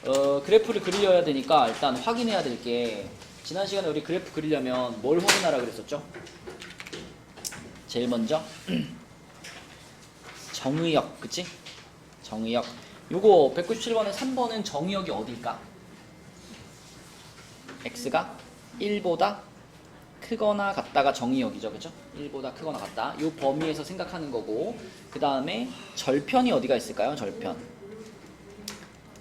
그래프를 그리려야 되니까 일단 확인해야 될 게, 지난 시간에 우리 그래프 그리려면 뭘 확인하라 그랬었죠? 제일 먼저 정의역, 그치? 정의역. 요거 197번에 3번은 정의역이 어딜까? x가 1보다 크거나 같다가 정의역이죠, 그죠? 1보다 크거나 같다. 요 범위에서 생각하는 거고, 그 다음에 절편이 어디가 있을까요? 절편.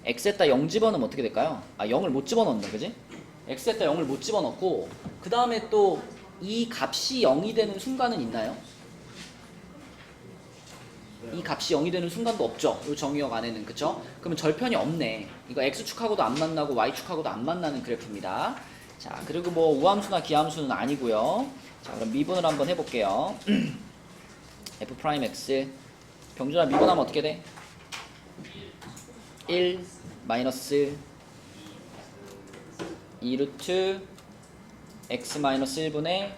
x에다 0 집어넣으면 어떻게 될까요? 0을 못 집어넣는다, 그지? x에다 0을 못 집어넣고, 그 다음에 또 이 값이 0이 되는 순간은 있나요? 이 값이 0이 되는 순간도 없죠, 이 정의역 안에는. 그쵸? 그러면 절편이 없네. 이거 x축하고도 안 만나고 y축하고도 안 만나는 그래프입니다. 자, 그리고 뭐 우함수나 기함수는 아니고요. 자, 그럼 미분을 한번 해볼게요. f'x 병준아, 미분하면 어떻게 돼? 1 마이너스 2루트 x 마이너스 1분의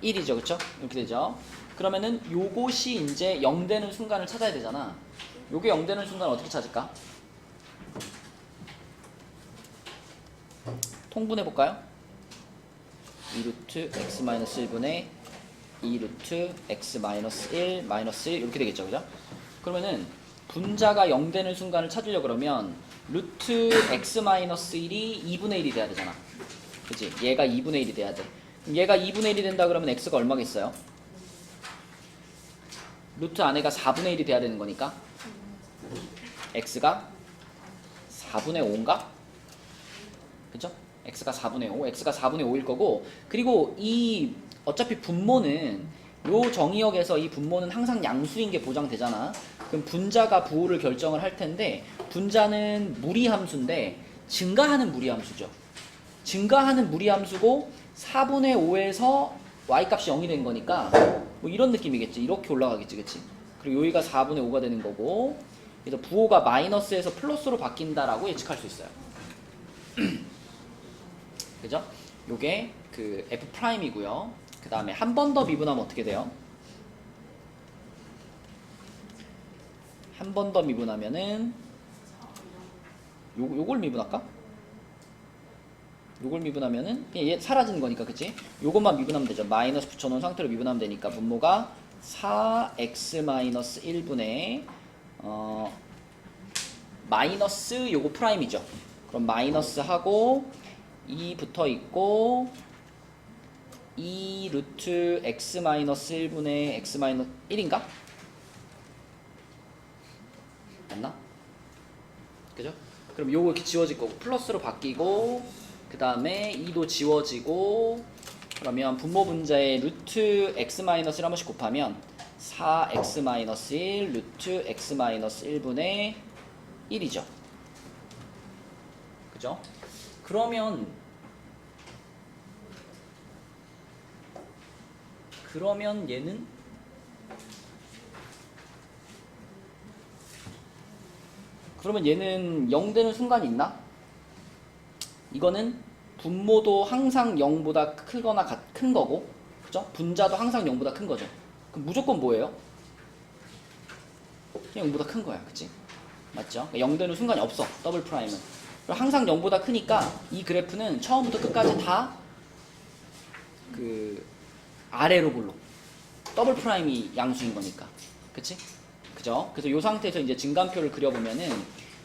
1이죠, 그쵸? 이렇게 되죠. 그러면은 요것이 이제 0 되는 순간을 찾아야 되잖아. 요게 0 되는 순간을 어떻게 찾을까? 통분해볼까요? 2루트 x 마이너스 1분의 2루트 x 마이너스 1 마이너스 1 이렇게 되겠죠, 그죠? 그러면은 분자가 0 되는 순간을 찾으려고 그러면 루트 x 마이너스 1이 2분의 1이 돼야 되잖아, 그치? 얘가 2분의 1이 돼야 돼. 그럼 얘가 2분의 1이 된다 그러면 x가 얼마겠어요? 루트 안에가 4분의 1이 돼야 되는 거니까 x가 4분의 5인가? 그죠? x가 4분의 5, x가 4분의 5일 거고, 그리고 이 어차피 분모는 요 정의역에서 이 분모는 항상 양수인 게 보장되잖아. 그럼 분자가 부호를 결정을 할 텐데, 분자는 무리함수인데 증가하는 무리함수죠. 증가하는 무리함수고 4분의 5에서 y값이 0이 된 거니까 뭐 이런 느낌이겠지. 이렇게 올라가겠지, 그치? 그리고 여기가 4분의 5가 되는 거고, 그래서 부호가 마이너스에서 플러스로 바뀐다라고 예측할 수 있어요. 그죠? 요게 그 F'이고요. 그 다음에 한 번 더 미분하면 어떻게 돼요? 한 번 더 미분하면은 요걸 미분할까? 요걸 미분하면은 얘 사라지는 거니까, 그치? 요것만 미분하면 되죠. 마이너스 붙여놓은 상태로 미분하면 되니까 분모가 4x-1분의 마이너스 요거 프라임이죠. 그럼 마이너스 하고 2 붙어 있고 2 루트 x-1분의 x-1인가? 맞나? 그죠? 그럼 요거 이렇게 지워질 거고 플러스로 바뀌고, 그 다음에 2도 지워지고, 그러면 분모 분자에 루트 x-1을 한 번씩 곱하면 4x-1 루트 x-1분의 1이죠. 그죠? 그러면 얘는 그러면 얘는 0 되는 순간이 있나? 이거는 분모도 항상 0보다 크거나 큰 거고, 그죠? 분자도 항상 0보다 큰 거죠. 그럼 무조건 뭐예요? 그냥 0보다 큰 거야, 그치? 맞죠? 0 되는 순간이 없어, 더블 프라임은. 항상 0보다 크니까 이 그래프는 처음부터 끝까지 다 그 아래로 굴러. 더블 프라임이 양수인 거니까, 그치? 그죠? 그래서 이 상태에서 이제 증간표를 그려보면은,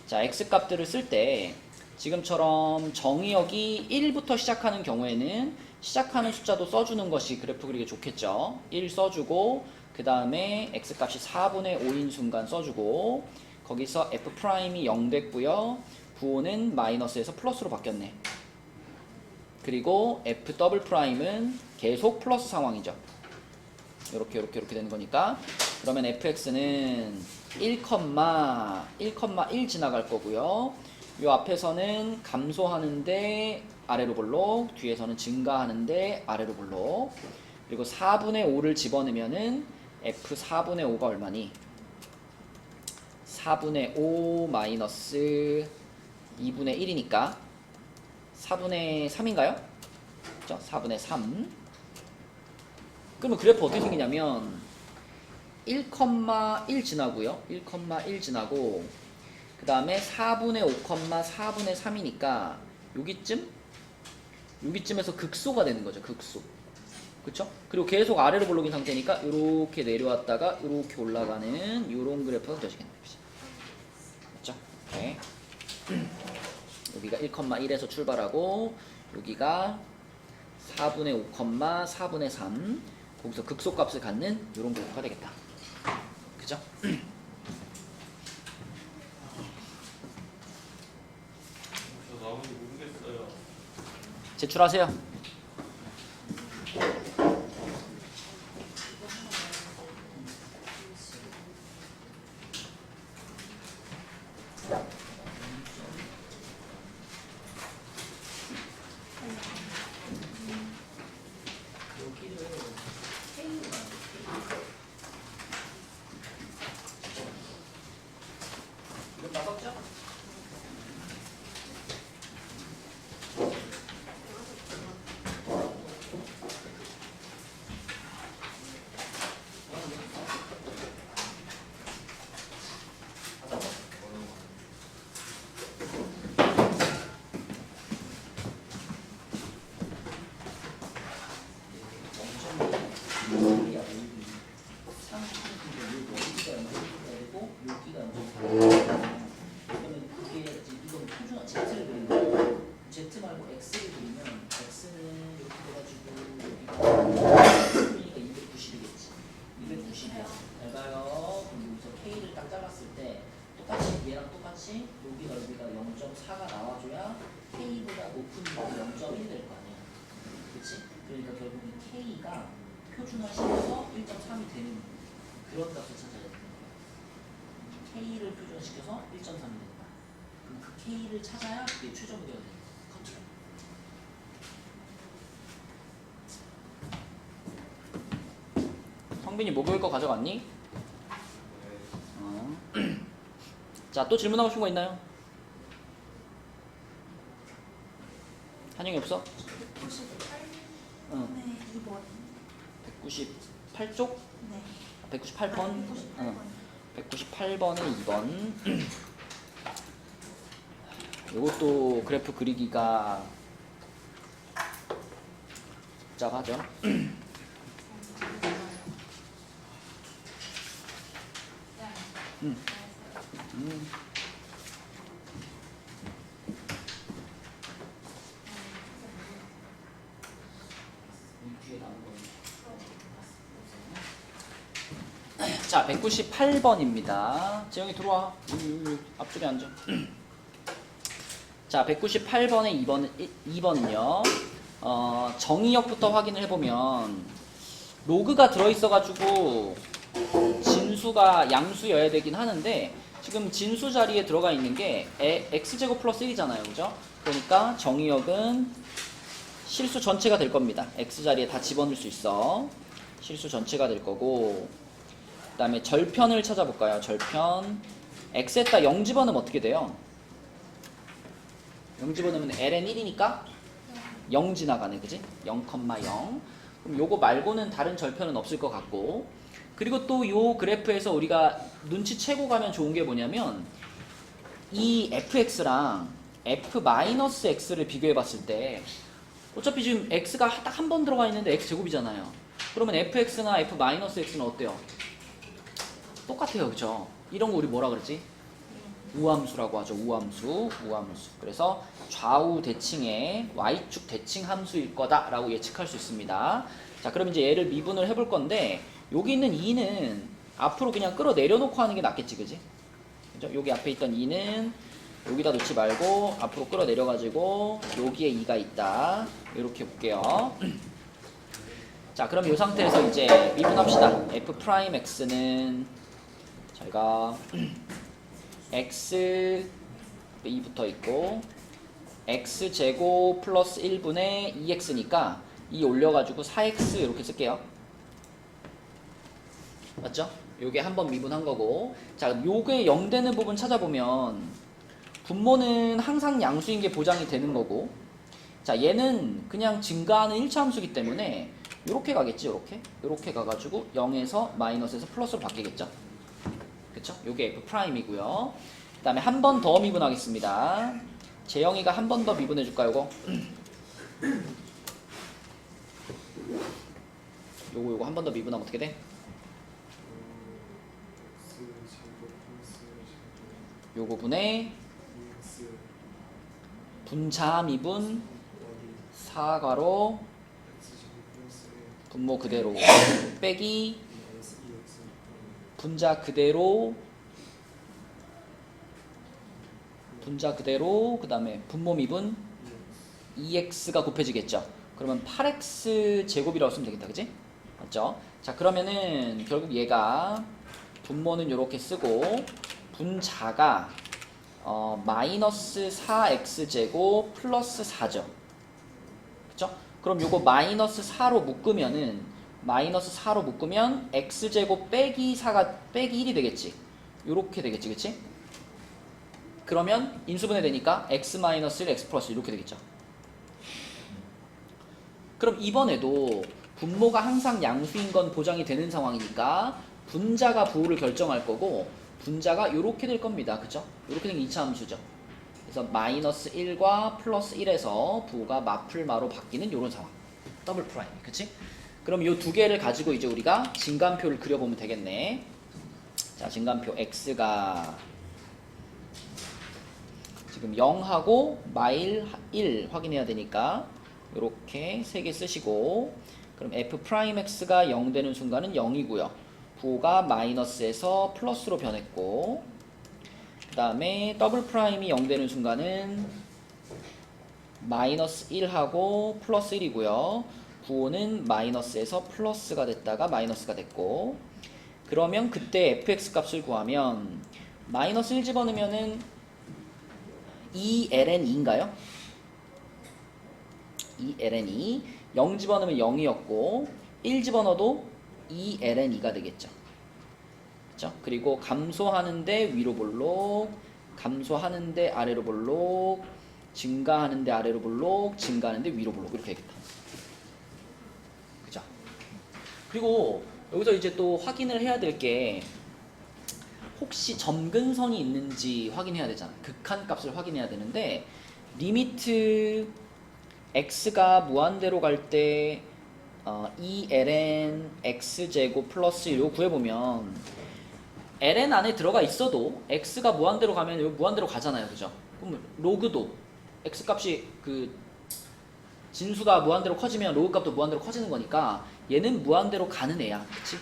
자, x 값들을 쓸 때 지금처럼 정의역이 1부터 시작하는 경우에는 시작하는 숫자도 써주는 것이 그래프 그리기 좋겠죠. 1 써주고, 그 다음에 x 값이 4분의 5인 순간 써주고, 거기서 f'이 0 됐고요. 부호는 마이너스에서 플러스로 바뀌었네. 그리고 f 더블 프라임은 계속 플러스 상황이죠. 이렇게 되는 거니까, 그러면 fx는 1,1 지나갈 거고요. 요 앞에서는 감소하는데 아래로 볼록, 뒤에서는 증가하는데 아래로 볼록. 그리고 4분의 5를 집어넣으면은 f 4분의 5가 얼마니? 4분의 5 마이너스 2분의 1이니까 4분의 3인가요? 그죠? 4분의 3. 그러면 그래프 어떻게 생기냐면 1,1 지나고요. 1,1 지나고, 그 그 다음에 4분의 5, 4분의 3이니까 여기쯤에서 극소가 되는 거죠. 극소. 그쵸? 그리고 계속 아래로 볼록인 상태니까 이렇게 내려왔다가 이렇게 올라가는 이런 그래프가 그려지겠네요. 맞죠? 오케이. 여기가 1,1에서 출발하고 여기가 4분의 5, 4분의 3 거기서 극소값을 갖는 이런 그래프가 되겠다. 그죠? 저 나머지 모르겠어요. 제출하세요. 여기 넓이가 0.4가 나와줘야 K보다 높은 비가 0.1이 될 거 아니야. 그치? 그러니까 결국은 K가 표준화시켜서 1.3이 되는 그런 값을 찾아야 돼. K를 표준화시켜서 1.3이 된다. 그럼 그 K를 찾아야 그게 최종이 되어야 돼. 성빈이 목요일 거 가져갔니? 자, 또 질문하고 싶은 거 있나요? 한영이 없어? 198쪽? 네. 198번? 198번에 2번. 이것도 그래프 그리기가 복잡하죠. 자, 198번입니다. 재영이 들어와. 여기 앞줄에 앉아. 자, 198번의 2번은요. 정의역부터 확인을 해보면 로그가 들어있어가지고 진수가 양수여야 되긴 하는데 지금 진수 자리에 들어가 있는 게 x제곱 플러스 1이잖아요. 그죠? 그러니까 정의역은 실수 전체가 될 겁니다. x 자리에 다 집어넣을 수 있어. 실수 전체가 될 거고 그 다음에 절편을 찾아볼까요? 절편 x에다 0 집어넣으면 어떻게 돼요? 0 집어넣으면 ln 1이니까 0 지나가네. 그지? 0,0 그럼 요거 말고는 다른 절편은 없을 것 같고 그리고 또 요 그래프에서 우리가 눈치채고 가면 좋은 게 뭐냐면 이 fx랑 f-x를 비교해 봤을 때 어차피 지금 x가 딱 한 번 들어가 있는데 x제곱이잖아요. 그러면 fx나 f-x는 어때요? 똑같아요. 그죠? 이런 거 우리 뭐라 그러지? 우함수라고 하죠. 우함수. 그래서 좌우 대칭의 y축 대칭 함수일 거다라고 예측할 수 있습니다. 자, 그럼 이제 얘를 미분을 해볼 건데 여기 있는 2는 앞으로 그냥 끌어내려 놓고 하는 게 낫겠지. 그지? 그죠? 여기 앞에 있던 2는 여기다 놓지 말고 앞으로 끌어내려 가지고 여기에 2가 있다. 이렇게 볼게요. 자, 그럼 이 상태에서 이제 미분합시다. f'x는 잘가 x 2 붙어 있고 x제곱 플러스 1분의 2x니까 2 올려가지고 4x 이렇게 쓸게요. 맞죠? 요게 한번 미분한 거고 자, 요게 0 되는 부분 찾아보면 분모는 항상 양수인 게 보장이 되는 거고 자, 얘는 그냥 증가하는 1차 함수기 때문에 요렇게 가겠지. 요렇게 가가지고 0에서 마이너스에서 플러스로 바뀌겠죠. 그쵸? 요게 f'이고요. 다음에 한 번 더 미분하겠습니다. 재영이가 한 번 더 미분해 줄까요, 이거? 요거 한 번 더 미분하면 어떻게 돼? 요거 분의 분자 미분 4가로 분모 그대로 빼기 분자 그대로 그 다음에 분모 미분 2x가 곱해지겠죠. 그러면 8x 제곱이라고 쓰면 되겠다, 그치? 맞죠? 자, 그러면은 결국 얘가 분모는 이렇게 쓰고 분자가 마이너스 4x 제곱 플러스 4죠. 그쵸? 그럼 요거 마이너스 4로 묶으면 x 제곱 빼기 4가 빼기 1이 되겠지. 요렇게 되겠지, 그치? 그러면 인수분해 되니까 x 마이너스 1, x 플러스 이렇게 되겠죠. 그럼 이번에도 분모가 항상 양수인 건 보장이 되는 상황이니까 분자가 부호를 결정할 거고 분자가 이렇게 될 겁니다. 그쵸? 이렇게 된 게 2차 함수죠. 그래서 마이너스 1과 플러스 1에서 부호가 마플마로 바뀌는 이런 상황. 더블 프라임. 그치? 그럼 이 두 개를 가지고 이제 우리가 진간표를 그려보면 되겠네. 자, 진간표 x가 지금 0하고 마일 1 확인해야 되니까 이렇게 3개 쓰시고 그럼 f'x가 0 되는 순간은 0이고요. 부호가 마이너스에서 플러스로 변했고 그 다음에 더블 프라임이 0 되는 순간은 마이너스 1하고 플러스 1이고요. 부호는 마이너스에서 플러스가 됐다가 마이너스가 됐고 그러면 그때 fx 값을 구하면 마이너스 1 집어넣으면은 2ln2인가요? 2ln2 0 집어넣으면 0이었고 1 집어넣어도 2ln2가 되겠죠. 그렇죠? 그리고 감소하는데 위로 볼록, 감소하는데 아래로 볼록, 증가하는데 아래로 볼록, 증가하는데 위로 볼록 이렇게 되겠다. 그죠? 그리고 여기서 이제 또 확인을 해야 될 게 혹시 점근선이 있는지 확인해야 되잖아. 극한값을 확인해야 되는데 리미트 x가 무한대로 갈 때 2ln x제곱 플러스 1로 구해보면 ln 안에 들어가 있어도 x가 무한대로 가면 여기 무한대로 가잖아요. 그죠? 그럼 로그도 x값이 그 진수가 무한대로 커지면 로그 값도 무한대로 커지는 거니까 얘는 무한대로 가는 애야. 그치?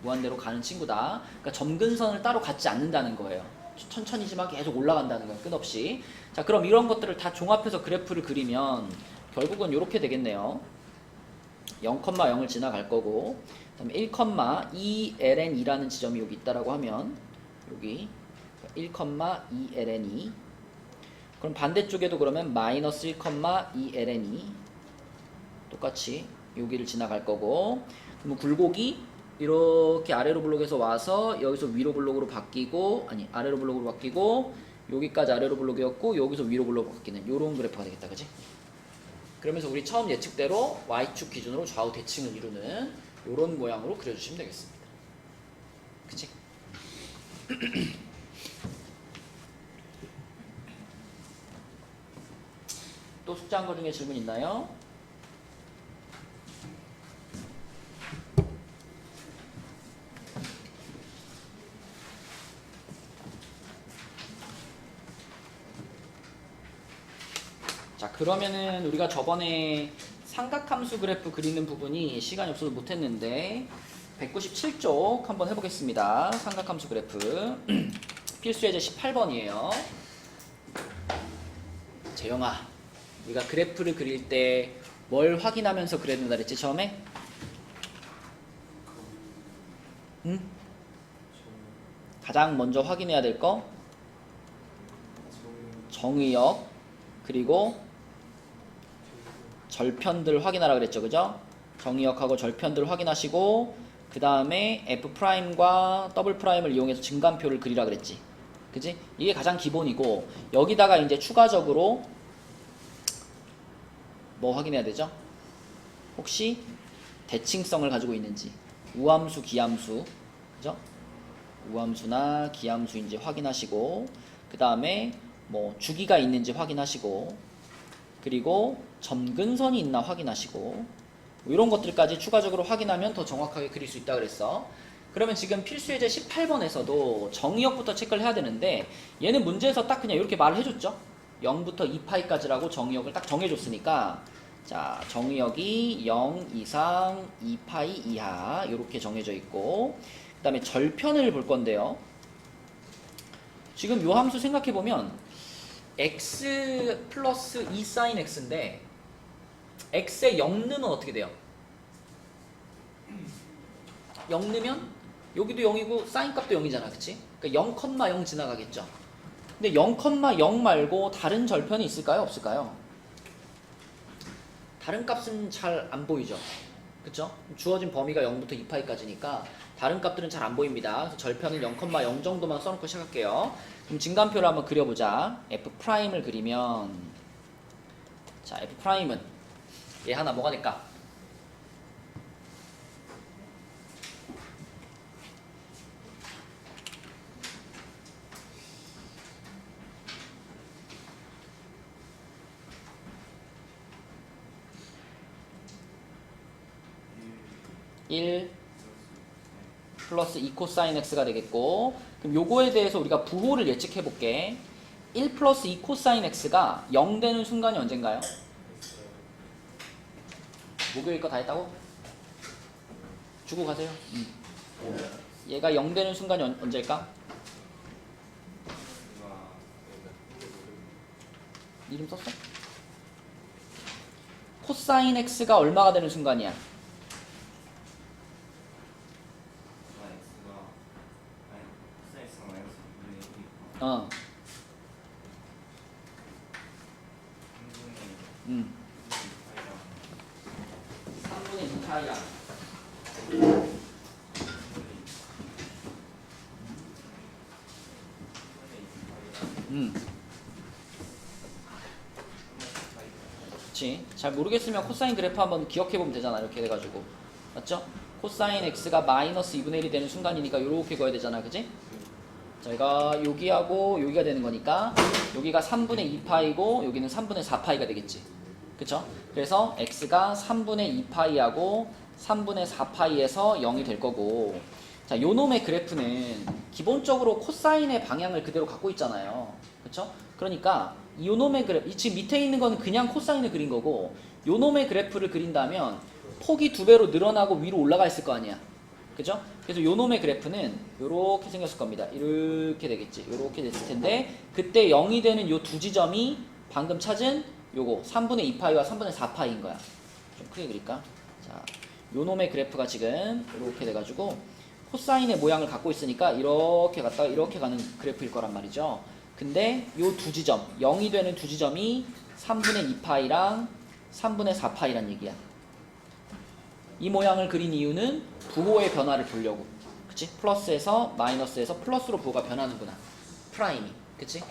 무한대로 가는 친구다. 그러니까 점근선을 따로 갖지 않는다는 거예요. 천천히지만 계속 올라간다는 거예요. 끝없이. 자, 그럼 이런 것들을 다 종합해서 그래프를 그리면 결국은 이렇게 되겠네요. 0,0을 지나갈 거고 그다음에 1,2ln2라는 지점이 여기 있다라고 하면 여기 1,2ln2 그럼 반대쪽에도 그러면 마이너스 1,2ln2 똑같이 여기를 지나갈 거고 그러면 굴곡이 이렇게 아래로 블록에서 와서 여기서 위로 블록으로 바뀌고 아니 아래로 블록으로 바뀌고 여기까지 아래로 블록이었고 여기서 위로 블록으로 바뀌는 요런 그래프가 되겠다. 그치? 그러면서 우리 처음 예측대로 Y축 기준으로 좌우 대칭을 이루는 요런 모양으로 그려주시면 되겠습니다. 그치? 또 숙제한 거 중에 질문 있나요? 자, 그러면은 우리가 저번에 삼각함수 그래프 그리는 부분이 시간이 없어서 못했는데 197쪽 한번 해보겠습니다. 삼각함수 그래프 필수 예제 18번이에요. 재영아, 우리가 그래프를 그릴 때 뭘 확인하면서 그려야 된다 그랬지 처음에? 응? 가장 먼저 확인해야 될 거 정의역 그리고 절편들 확인하라 그랬죠. 그죠? 정의역하고 절편들 확인하시고 그 다음에 F'과 W'을 이용해서 증간표를 그리라 그랬지. 그지? 이게 가장 기본이고 여기다가 이제 추가적으로 뭐 확인해야 되죠? 혹시 대칭성을 가지고 있는지 우함수, 기함수 그죠? 우함수나 기함수인지 확인하시고 그 다음에 뭐 주기가 있는지 확인하시고, 그리고 점근선이 있나 확인하시고, 뭐 이런 것들까지 추가적으로 확인하면 더 정확하게 그릴 수 있다 그랬어. 그러면 지금 필수예제 18번에서도 정의역부터 체크를 해야 되는데, 얘는 문제에서 딱 그냥 이렇게 말을 해줬죠. 0부터 2파이까지라고 정의역을 딱 정해줬으니까, 자, 정의역이 0 이상 2파이 이하 이렇게 정해져 있고, 그 다음에 절편을 볼 건데요. 지금 요 함수 생각해보면 x 플러스 2 sin x인데 x의 0 넣으면 어떻게 돼요? 0 넣으면 여기도 0이고 sin 값도 0이잖아, 그치? 그러니까 0,0 지나가겠죠. 근데 0,0 말고 다른 절편이 있을까요? 없을까요? 다른 값은 잘 안 보이죠. 그쵸? 주어진 범위가 0부터 2파이까지니까 다른 값들은 잘 안 보입니다. 그래서 절편은 0,0 정도만 써놓고 시작할게요. 그럼 진간표를 한번 그려보자. F'을 그리면, 자, F'은 얘 하나 뭐가 될까? (1) 플러스 2 코사인 x가 되겠고, 그럼 요거에 대해서 우리가 부호를 예측해 볼게. 1 플러스 2 코사인 x가 0 되는 순간이 언젠가요? 목요일 거 다 했다고? 주고 가세요. 얘가 0 되는 순간이 언제일까? 이름 썼어? 코사인 x가 얼마가 되는 순간이야? 어. 3분의 2파이야. 그치. 잘 모르겠으면 코사인 그래프 한번 기억해보면 되잖아. 이렇게 돼가지고. 맞죠? 코사인 x가 마이너스 2분의 1이 되는 순간이니까 이렇게 그어야 되잖아. 그치? 저희가 여기하고 여기가 되는 거니까 여기가 3분의 2파이고 여기는 3분의 4파이가 되겠지. 그쵸? 그래서 x가 3분의 2파이하고 3분의 4파이에서 0이 될 거고, 자, 요놈의 그래프는 기본적으로 코사인의 방향을 그대로 갖고 있잖아요. 그쵸? 그러니까 요놈의 그래프, 지금 밑에 있는 거는 그냥 코사인을 그린 거고, 요놈의 그래프를 그린다면 폭이 2배로 늘어나고 위로 올라가 있을 거 아니야. 그죠? 그래서 요놈의 그래프는 요렇게 생겼을 겁니다. 이렇게 되겠지. 요렇게 됐을 텐데, 그때 0이 되는 요 두 지점이 방금 찾은 요거 3분의 2파이와 3분의 4파이인 거야. 좀 크게 그릴까? 자, 요놈의 그래프가 지금 이렇게 돼가지고 코사인의 모양을 갖고 있으니까 이렇게 갔다가 이렇게 가는 그래프일 거란 말이죠. 근데 요 두 지점, 0이 되는 두 지점이 3분의 2파이랑 3분의 4파이란 얘기야. 이 모양을 그린 이유는 부호의 변화를 보려고. 그치? 플러스에서 마이너스에서 플러스로 부호가 변하는구나. 프라임이. 그치?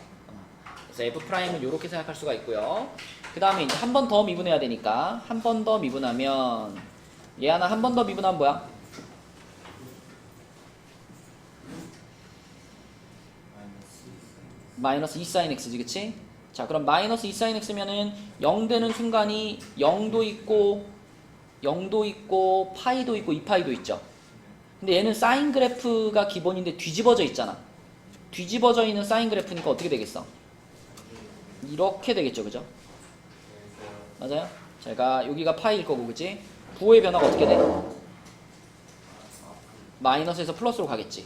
그래서 F'은 이렇게 생각할 수가 있고요. 그 다음에 이제 한 번 더 미분해야 되니까, 한 번 더 미분하면, 얘 하나 한 번 더 미분하면 뭐야? 마이너스 2sin x지, 그치? 자, 그럼 마이너스 2sin x면은 0 되는 순간이 0도 있고, 파이도 있고, 2파이도 있죠. 근데 얘는 사인 그래프가 기본인데 뒤집어져 있잖아. 뒤집어져 있는 사인 그래프니까 어떻게 되겠어? 이렇게 되겠죠, 그죠? 맞아요? 제가 여기가 파이일 거고, 그치? 부호의 변화가 어떻게 돼? 마이너스에서 플러스로 가겠지,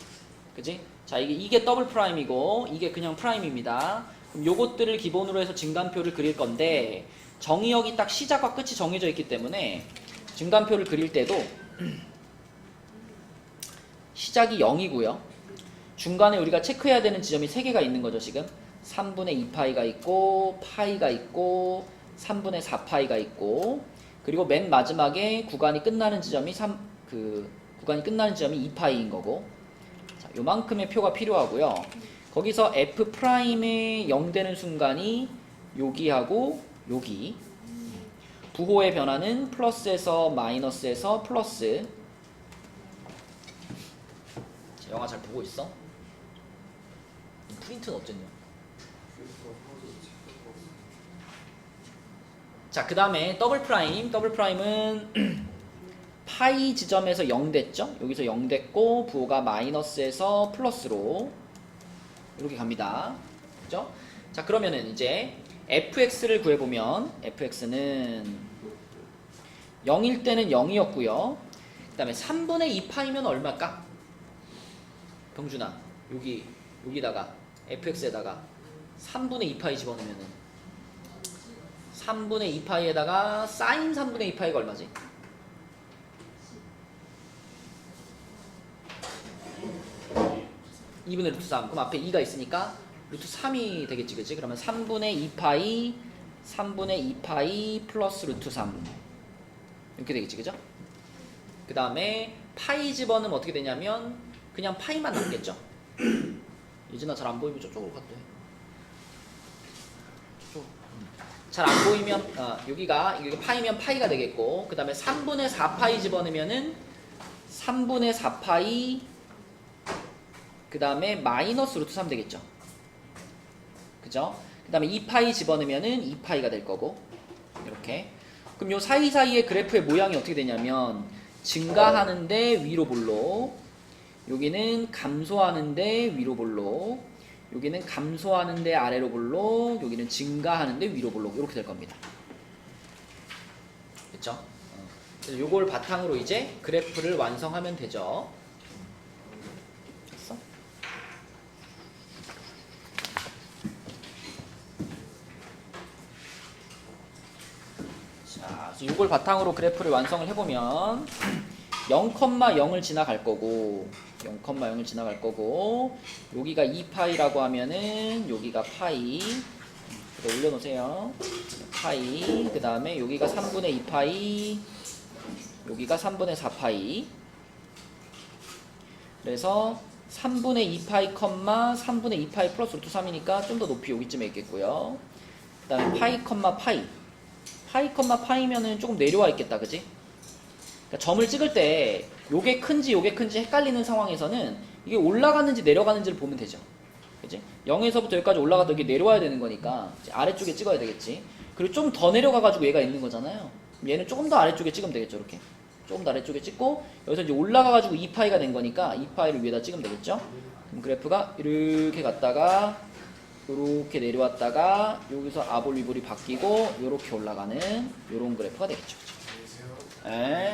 그치? 자, 이게 더블 프라임이고 이게 그냥 프라임입니다. 그럼 요것들을 기본으로 해서 증간표를 그릴 건데, 정의역이 딱 시작과 끝이 정해져 있기 때문에 증간표를 그릴 때도 시작이 0이고요. 중간에 우리가 체크해야 되는 지점이 3개가 있는 거죠, 지금. 3분의 2파이가 있고, 파이가 있고, 3분의 4파이가 있고, 그리고 맨 마지막에 구간이 끝나는 지점이 구간이 끝나는 지점이 2파이인 거고. 자, 요만큼의 표가 필요하고요. 거기서 F'의 0 되는 순간이 여기하고 여기. 부호의 변화는 플러스에서 마이너스에서 플러스. 자, 영화 잘 보고 있어? 프린트는 어쨌냐? 자, 그 다음에 더블 프라임은 파이 지점에서 0 됐죠? 여기서 0 됐고 부호가 마이너스에서 플러스로 이렇게 갑니다. 그죠? 자, 그러면은 이제 fx를 구해보면 fx는 0일 때는 0이었고요. 그 다음에 3분의 2파이면 얼마일까? 병준아, 여기다가 fx에다가 3분의 2파이 집어넣으면은 3분의 2파이에다가 사인 3분의 2파이가 얼마지? 2분의 루트 3. 그럼 앞에 2가 있으니까 루트 3이 되겠지, 그치? 그러면 3분의 2파이 플러스 루트 3 이렇게 되겠지, 그죠? 그 다음에 파이 집어넣으면 어떻게 되냐면 그냥 파이만 남겠죠? 예진아 잘 안 보이면 저쪽으로 갔대. 잘 안 보이면 여기가 파이면 파이가 되겠고, 그 다음에 3분의 4파이 집어넣으면은 3분의 4파이 그 다음에 마이너스 루트 3 되겠죠. 그죠? 그 다음에 2파이 집어넣으면은 2파이가 될 거고, 이렇게. 그럼 요 사이사이의 그래프의 모양이 어떻게 되냐면 증가하는데 위로 볼록, 여기는 감소하는데 위로 볼록, 여기는 감소하는데 아래로 볼록, 여기는 증가하는데 위로 볼록, 이렇게 될 겁니다. 그쵸? 그래서 요걸 바탕으로 이제 그래프를 완성하면 되죠. 됐어? 자, 그래서 요걸 바탕으로 그래프를 완성을 해보면 0,0을 지나갈 거고, 0,0을 지나갈 거고, 여기가 2파이라고 하면은 여기가 파이, 올려놓으세요. 파이, 그 다음에 여기가 3분의 2파이, 여기가 3분의 4파이. 그래서 3분의 2파이, 3분의 2파이 플러스 루트 3이니까 좀 더 높이 여기쯤에 있겠고요. 그 다음에 파이, 파이면은 조금 내려와 있겠다, 그지? 그러니까 점을 찍을 때 요게 큰지 헷갈리는 상황에서는 이게 올라가는지 내려가는지를 보면 되죠. 그치? 0에서부터 여기까지 올라가도 이게 내려와야 되는 거니까 아래쪽에 찍어야 되겠지. 그리고 좀 더 내려가가지고 얘가 있는 거잖아요. 얘는 조금 더 아래쪽에 찍으면 되겠죠. 이렇게 조금 더 아래쪽에 찍고, 여기서 이제 올라가가지고 2파이가 된 거니까 2파이를 위에다 찍으면 되겠죠. 그럼 그래프가 이렇게 갔다가 요렇게 내려왔다가 여기서 아볼리볼이 바뀌고 요렇게 올라가는 요런 그래프가 되겠죠. 네.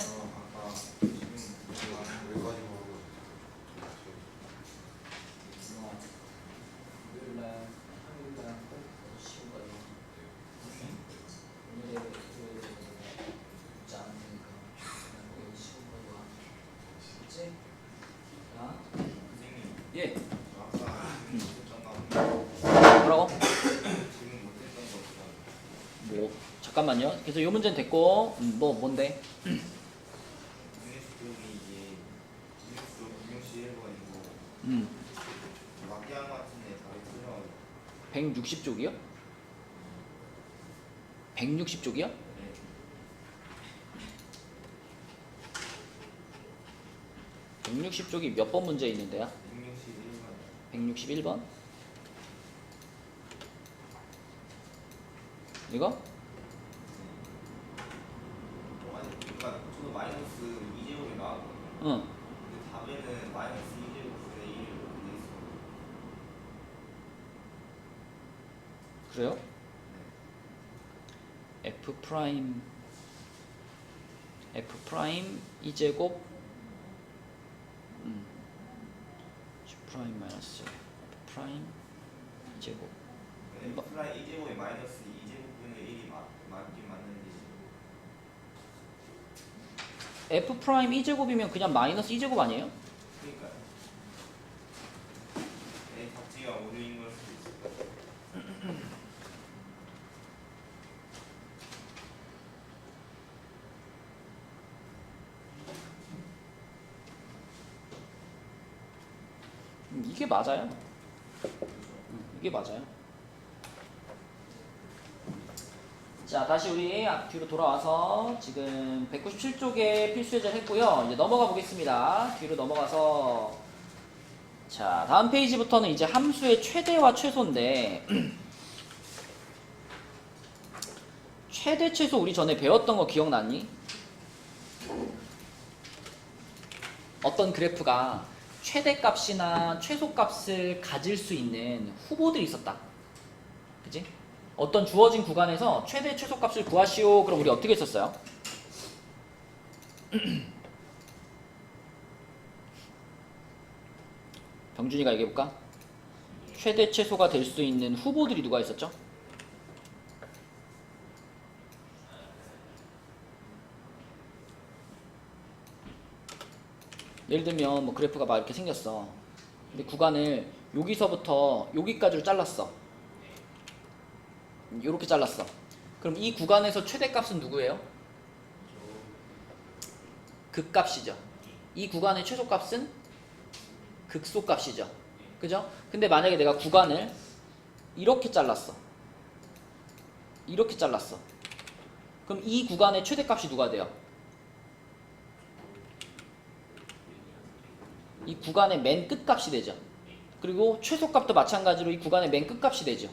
예. 뭐라고? 뭐 잠깐만요. 그래서 요 문제는 됐고, 뭐 뭔데? 음. 160쪽이요? 160쪽이요? 160쪽이 몇 번 문제 있는데요? 161번? 이거? 저도 마이너스 2제곱이 나왔거든요. 응. 근데 답에는 마이너스 2제곱분의 1이라고 돼 있어요. 그래요? F 프라임 E제곱 G 프라임 마이너스 F 프라임 E제곱. F 프라임 2제곱이 마이너스 2제곱분의 1이 맞긴 맞는데 F 프라임 E제곱이면 그냥 마이너스 E제곱 아니에요? 그러니까요. 답지가 오류인 걸 수도 있어요. 이게 맞아요. 이게 맞아요. 자, 다시 우리 뒤로 돌아와서 지금 197쪽에 필수 예제를 했고요. 이제 넘어가 보겠습니다. 뒤로 넘어가서, 자, 다음 페이지부터는 이제 함수의 최대와 최소인데 최대 최소 우리 전에 배웠던 거 기억나니? 어떤 그래프가 최대값이나 최소값을 가질 수 있는 후보들이 있었다. 그치? 어떤 주어진 구간에서 최대 최소값을 구하시오. 그럼 우리 어떻게 했었어요? 병준이가 얘기해볼까? 최대 최소가 될 수 있는 후보들이 누가 있었죠? 예를 들면 뭐 그래프가 막 이렇게 생겼어. 근데 구간을 여기서부터 여기까지로 잘랐어. 이렇게 잘랐어. 그럼 이 구간에서 최대값은 누구예요? 극값이죠. 이 구간의 최소값은 극소값이죠. 그죠? 근데 만약에 내가 구간을 이렇게 잘랐어. 이렇게 잘랐어. 그럼 이 구간의 최대값이 누가 돼요? 이 구간의 맨 끝값이 되죠. 그리고 최소값도 마찬가지로 이 구간의 맨 끝값이 되죠.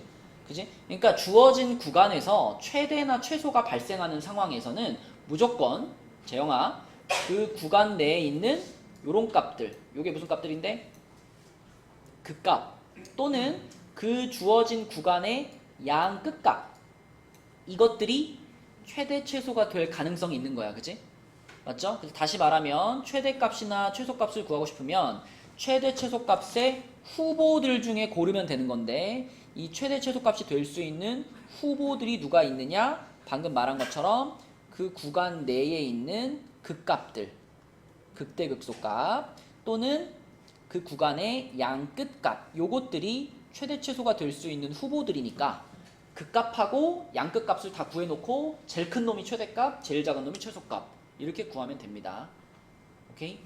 그지? 그러니까 주어진 구간에서 최대나 최소가 발생하는 상황에서는 무조건 재영아 그 구간 내에 있는 요런 값들, 요게 무슨 값들인데? 극값 또는 그 주어진 구간의 양 끝값, 이것들이 최대 최소가 될 가능성이 있는 거야. 그치? 맞죠? 그래서 다시 말하면 최대값이나 최소값을 구하고 싶으면 최대 최소값의 후보들 중에 고르면 되는 건데, 이 최대 최소값이 될 수 있는 후보들이 누가 있느냐? 방금 말한 것처럼 그 구간 내에 있는 극값들, 극대극소값 또는 그 구간의 양 끝값, 요것들이 최대 최소가 될 수 있는 후보들이니까 극값하고 양 끝값을 다 구해놓고 제일 큰 놈이 최대값, 제일 작은 놈이 최소값, 이렇게 구하면 됩니다. 오케이?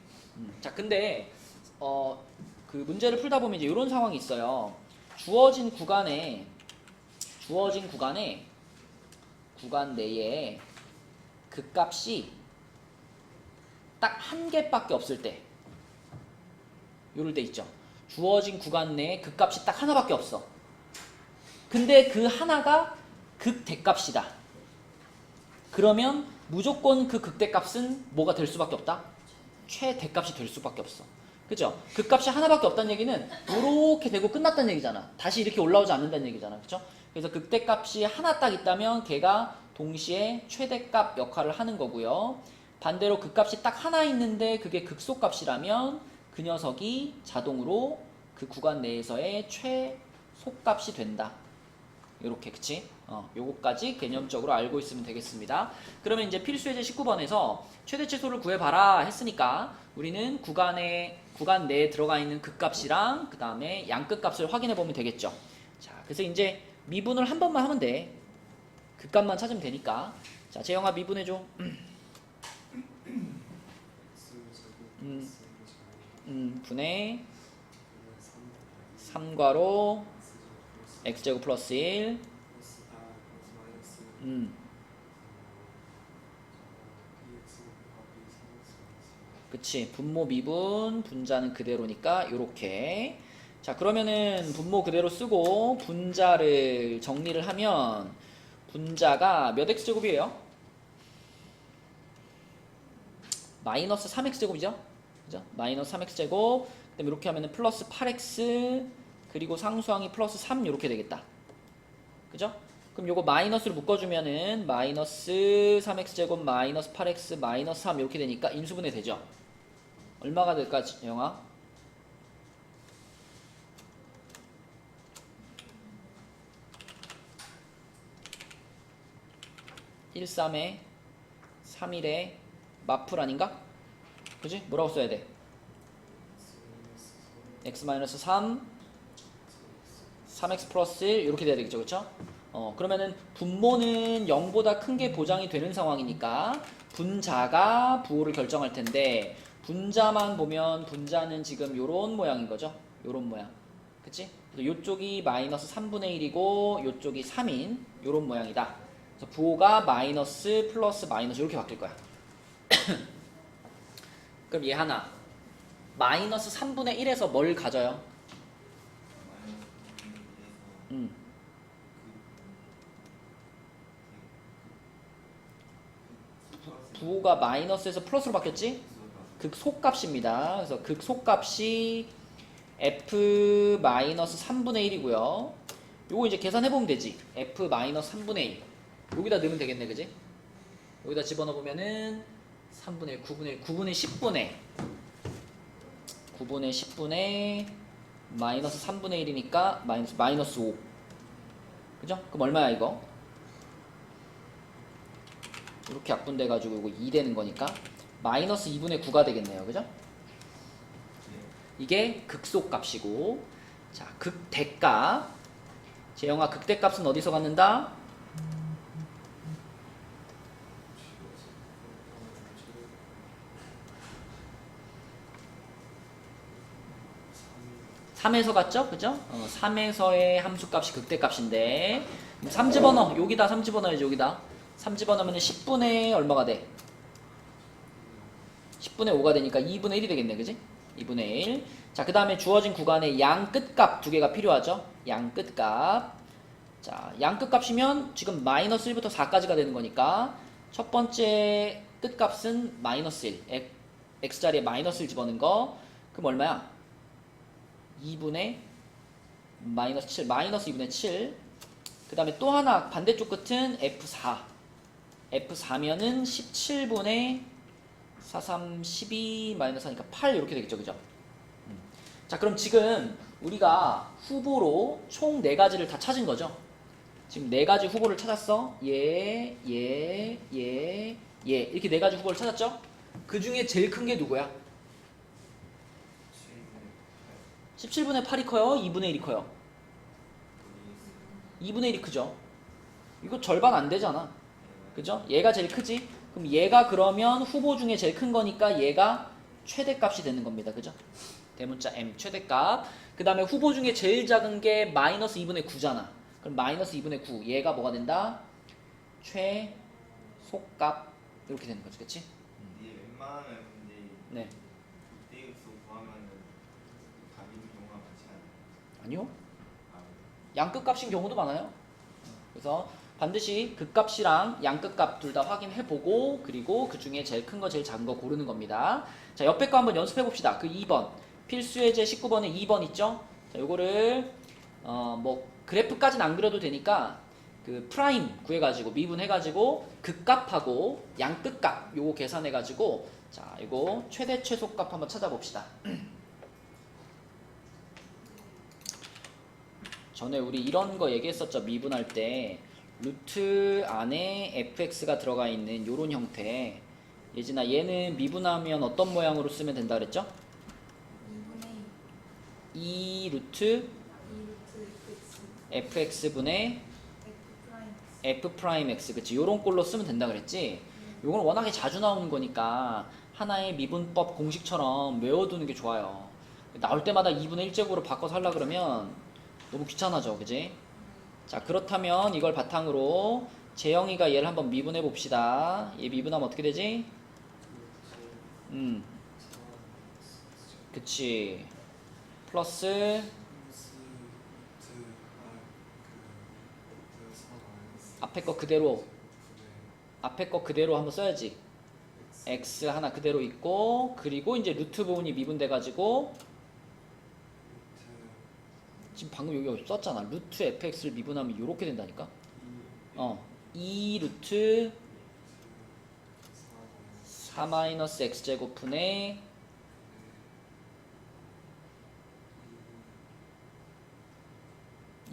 자, 근데 그 문제를 풀다 보면 이제 이런 상황이 있어요. 주어진 구간 내에 극값이 딱 한 개밖에 없을 때, 요럴 때 있죠. 주어진 구간 내에 극값이 딱 하나밖에 없어. 근데 그 하나가 극대값이다. 그러면 무조건 그 극대값은 뭐가 될 수밖에 없다? 최대값이 될 수밖에 없어. 그죠? 극값이 하나밖에 없다는 얘기는 이렇게 되고 끝났다는 얘기잖아. 다시 이렇게 올라오지 않는다는 얘기잖아. 그죠? 그래서 극대값이 하나 딱 있다면 걔가 동시에 최대값 역할을 하는 거고요. 반대로 극값이 딱 하나 있는데 그게 극소값이라면 그 녀석이 자동으로 그 구간 내에서의 최소값이 된다. 요렇게, 그치? 요거까지 개념적으로 알고 있으면 되겠습니다. 그러면 이제 필수예제 19번에서 최대 최소를 구해봐라 했으니까 우리는 구간 내에 들어가 있는 극값이랑 그 다음에 양끝값을 확인해 보면 되겠죠. 자, 그래서 이제 미분을 한 번만 하면 돼. 극값만 찾으면 되니까. 자, 재영아 미분해줘. 분의 3괄호 x제곱 플러스 1 그치. 분모 미분, 분자는 그대로니까 요렇게. 자, 그러면은 분모 그대로 쓰고 분자를 정리를 하면 분자가 몇 x제곱이에요? 마이너스 3x제곱이죠? 그죠? 마이너스 3x제곱, 그 다음에 이렇게 하면은 플러스 8x, 그리고 상수항이 플러스 3 이렇게 되겠다. 그죠? 그럼 요거 마이너스로 묶어주면은 마이너스 3x제곱 마이너스 8x 마이너스 3 이렇게 되니까 인수분해 되죠? 얼마가 될까, 영아? (1, 3에) (3일에) 마플 아닌가? 그지? 뭐라고 써야 돼? x-3 3x 플러스 1 이렇게 돼야 되겠죠, 그쵸? 그러면은 분모는 0보다 큰 게 보장이 되는 상황이니까 분자가 부호를 결정할 텐데, 분자만 보면 분자는 지금 요런 모양인 거죠? 요런 모양. 그치? 그래서 요쪽이 마이너스 3분의 1이고 요쪽이 3인 요런 모양이다. 그래서 부호가 마이너스 플러스 마이너스 이렇게 바뀔 거야. 그럼 얘 하나. 마이너스 3분의 1에서 뭘 가져요? 0.95가 마이너스에서 플러스로 바뀌었지? 극소값입니다. 그래서 극소값이 f-3분의 1이고요. 요거 이제 계산해보면 되지. f-3분의 1. 여기다 넣으면 되겠네, 그지? 여기다 집어넣으면은 3분의 1, 9분의 1, 9분의 10분의 9분의 10분의 마이너스 3분의 1이니까 마이너스 5. 그죠? 그럼 얼마야 이거? 이렇게 약분돼가지고 이거 2 되는 거니까 마이너스 2분의 9가 되겠네요. 그죠? 이게 극소값이고, 자, 극대값. 재영아, 극대값은 어디서 갖는다? 삼에서 갔죠? 그죠? 3에서의 함수값이 극대값인데 3 집어넣어. 여기다 3 집어넣어야지. 여기다 3 집어넣으면 10분의 얼마가 돼? 10분의 5가 되니까 2분의 1이 되겠네. 그지? 2분의 1. 자, 그 다음에 주어진 구간에 양 끝값 두 개가 필요하죠. 양 끝값. 자, 양 끝값이면 지금 마이너스 1부터 4까지가 되는 거니까 첫 번째 끝값은 마이너스 1. x자리에 마이너스 1 집어넣은 거. 그럼 얼마야? 2분의 마이너스 7. 마이너스 2분의 7. 그 다음에 또 하나 반대쪽 끝은 F4. F4면은 17분의 4, 3, 12 마이너스 하니까 8 이렇게 되겠죠. 그죠? 자, 그럼 지금 우리가 후보로 총 4가지를 다 찾은 거죠. 지금 4가지 후보를 찾았어. 얘 이렇게 4가지 후보를 찾았죠. 그 중에 제일 큰 게 누구야? 17분의 8이 커요? 2분의 1이 커요? 2분의 1이 크죠. 이거 절반 안 되잖아. 그죠? 얘가 제일 크지? 그럼 얘가 그러면 후보 중에 제일 큰 거니까 얘가 최대값이 되는 겁니다. 그죠? 대문자 m 최대값. 그 다음에 후보 중에 제일 작은 게 마이너스 2분의 9잖아. 그럼 마이너스 2분의 9 얘가 뭐가 된다? 최소값. 이렇게 되는 거죠. 그치? 웬만하면 근데 네. 극대극소 구하면은 답이 경우가 많지 않아요. 아니요. 아, 양끝값인 경우도 많아요. 그래서 반드시 극값이랑 양끝값 둘 다 확인해보고 그리고 그 중에 제일 큰 거 제일 작은 거 고르는 겁니다. 자, 옆에 거 한번 연습해봅시다. 그 2번 필수예제 19번에 2번 있죠? 자, 요거를 뭐 그래프까지는 안 그려도 되니까 그 프라임 구해가지고 미분해가지고 극값하고 양끝값 요거 계산해가지고 자, 이거 최대 최소값 한번 찾아봅시다. 전에 우리 이런 거 얘기했었죠. 미분할 때 루트 안에 fx가 들어가 있는 요런 형태. 예진아, 얘는 미분하면 어떤 모양으로 쓰면 된다 그랬죠? 2 루트 fx분의 f'x. 그치? 요런 꼴로 쓰면 된다 그랬지? 요건 워낙에 자주 나오는 거니까 하나의 미분법 공식처럼 외워두는 게 좋아요. 나올 때마다 2분의 1제곱으로 바꿔서 하려고 그러면 너무 귀찮아져. 그지? 자, 그렇다면 이걸 바탕으로 재영이가 얘를 한번 미분해 봅시다. 얘 미분하면 어떻게 되지? 그치. 플러스 앞에 거 그대로 한번 써야지. x 하나 그대로 있고 그리고 이제 루트 부분이 미분돼 가지고 지금 방금 여기 썼잖아. 루트 fx를 미분하면 이렇게 된다니까. 2 루트 4 마이너스 x제곱분의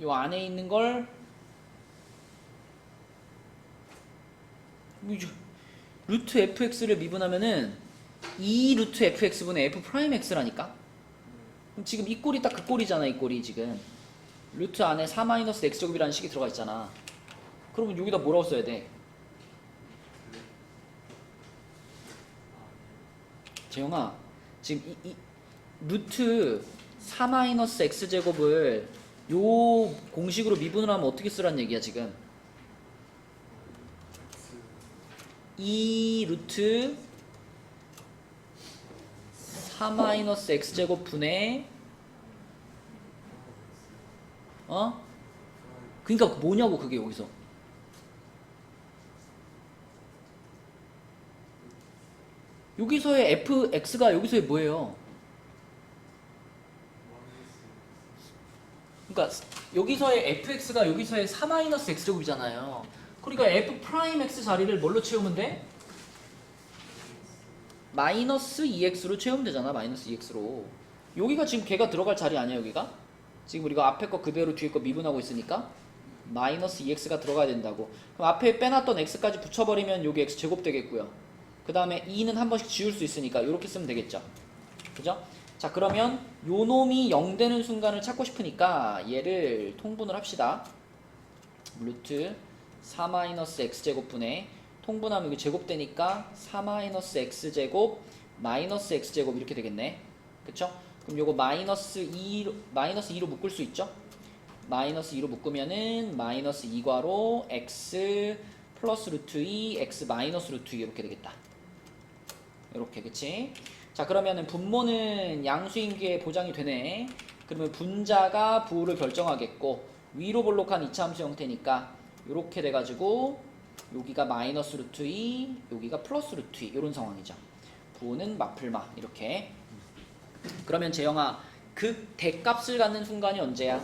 요 안에 있는 걸 루트 fx를 미분하면은 2 루트 fx분의 f 프라임 x라니까. 그럼 지금 이 꼴이 딱 그 꼴이잖아. 이 꼴이 지금 루트 안에 4 마이너스 x제곱이라는 식이 들어가 있잖아. 그러면 여기다 뭐라고 써야 돼? 재영아, 지금 이 루트 4 마이너스 x제곱을 요 공식으로 미분을 하면 어떻게 쓰란 얘기야 지금? 2 루트 4 마이너스 x제곱 분의 그니까 뭐냐고 그게 여기서 여기서의 fx가 여기서의 뭐예요? 그러니까 여기서의 fx가 여기서의 4-x제곱이잖아요. 그러니까 f'(x) 자리를 뭘로 채우면 돼? 마이너스 2x로 채우면 되잖아. 마이너스 2x로. 여기가 지금 걔가 들어갈 자리 아니야 여기가? 지금 우리가 앞에 거 그대로 뒤에 거 미분하고 있으니까 마이너스 2x가 들어가야 된다고. 그럼 앞에 빼놨던 x까지 붙여버리면 여기 x제곱 되겠고요. 그 다음에 2는 한 번씩 지울 수 있으니까 이렇게 쓰면 되겠죠. 그죠? 자 그러면 요 놈이 0 되는 순간을 찾고 싶으니까 얘를 통분을 합시다. 루트 4-x제곱분에 통분하면 이거 제곱되니까 4-x제곱 마이너스 x제곱 이렇게 되겠네. 그쵸? 그럼 요거 마이너스 2로 묶을 수 있죠? 마이너스 2로 묶으면은 마이너스 2괄호 x 플러스 루트 2 x 마이너스 루트 2 이렇게 되겠다. 이렇게 그치? 자 그러면은 분모는 양수인계에 보장이 되네. 그러면 분자가 부호를 결정하겠고 위로 볼록한 이차함수 형태니까 이렇게 돼가지고 여기가 마이너스 루트 2 여기가 플러스 루트 2 이런 상황이죠. 부호는 마플마 이렇게. 그러면 재영아 극 대값을 갖는 순간이 언제야?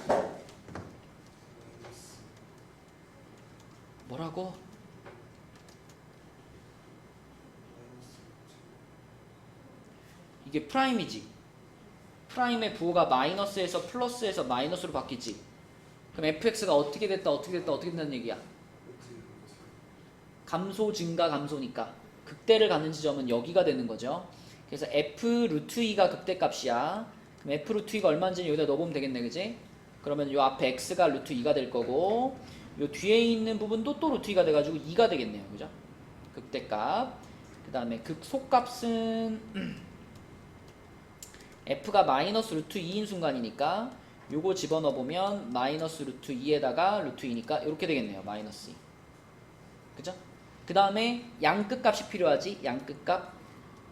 뭐라고? 이게 프라임이지. 프라임의 부호가 마이너스에서 플러스에서 마이너스로 바뀌지. 그럼 fx가 어떻게 됐다 어떻게 됐다 어떻게 된다는 얘기야? 감소 증가 감소니까 극대를 갖는 지점은 여기가 되는 거죠. 그래서 f 루트 2가 극대값이야. 그럼 f 루트 2가 얼마인지 여기다 넣어보면 되겠네, 그지? 그러면 요 앞에 x가 루트 2가 될 거고 요 뒤에 있는 부분도 또 루트 2가 돼가지고 2가 되겠네요, 그죠? 극대값. 그 다음에 극소값은 f가 마이너스 루트 2인 순간이니까 요거 집어넣어보면 마이너스 루트 2에다가 루트 2니까 이렇게 되겠네요. 마이너스 2. 그죠? 그 다음에 양끝값이 필요하지. 양끝값.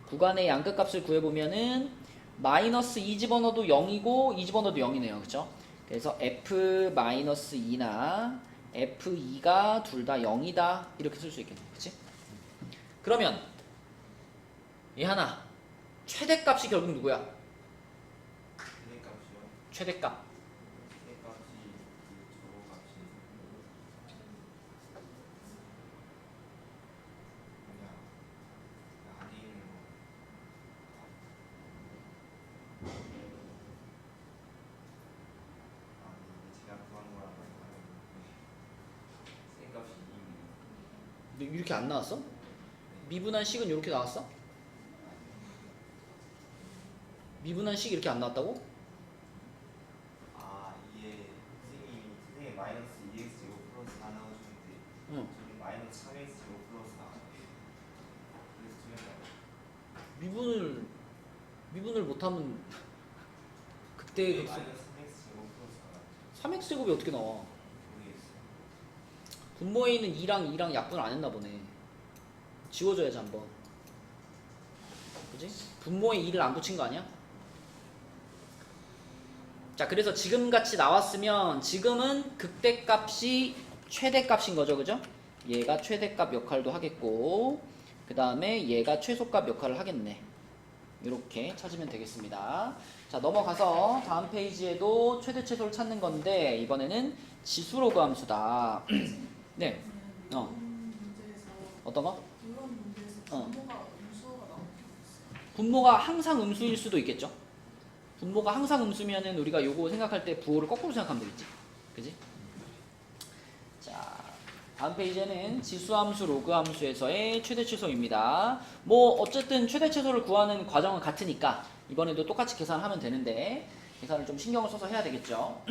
구간의 양끝값을 구해보면은 마이너스 2 집어넣어도 0이고 2 집어넣어도 0이네요. 그죠? 그래서 f-2나 f2가 둘 다 0이다. 이렇게 쓸 수 있겠네요. 그치? 그러면 이 하나 최대값이 결국 누구야? 최대값이요? 최대값. 최대값이 그 저거값이 그냥 안에 있는 거 아니 제가 구한 거랑 다른데 최대값이 이미 근데 이렇게 안 나왔어? 미분한 식은 이렇게 나왔어? 미분한 식 이렇게 안 나왔다고? 아 이게 선생님이 마이너스 2x 제곱 플러스 4 나오셨는데 응. 저기 마이너스 3x 제곱 플러스 4 그래서 틀렸나요? 미분을 못하면 그때 마이너스 3x 제곱 플러스 4 3x 제곱이 어떻게 나와? 모르겠어요. 분모에 있는 2랑 약분을 안 했나 보네. 지워줘야지 한번. 그지? 분모에 2를 안 붙인 거 아니야? 자 그래서 지금같이 나왔으면 지금은 극대값이 최대값인 거죠. 그죠? 얘가 최대값 역할도 하겠고 그 다음에 얘가 최소값 역할을 하겠네. 이렇게 찾으면 되겠습니다. 자 넘어가서 다음 페이지에도 최대 최소를 찾는 건데 이번에는 지수로그 함수다. 네. 어떤 거? 분모가 항상 음수일 수도 있겠죠. 분모가 항상 음수면은 우리가 요거 생각할 때 부호를 거꾸로 생각하면 되겠지. 그지? 자, 다음 페이지에는 지수함수, 로그함수에서의 최대 최소입니다. 뭐 어쨌든 최대 최소를 구하는 과정은 같으니까 이번에도 똑같이 계산하면 되는데 계산을 좀 신경을 써서 해야 되겠죠.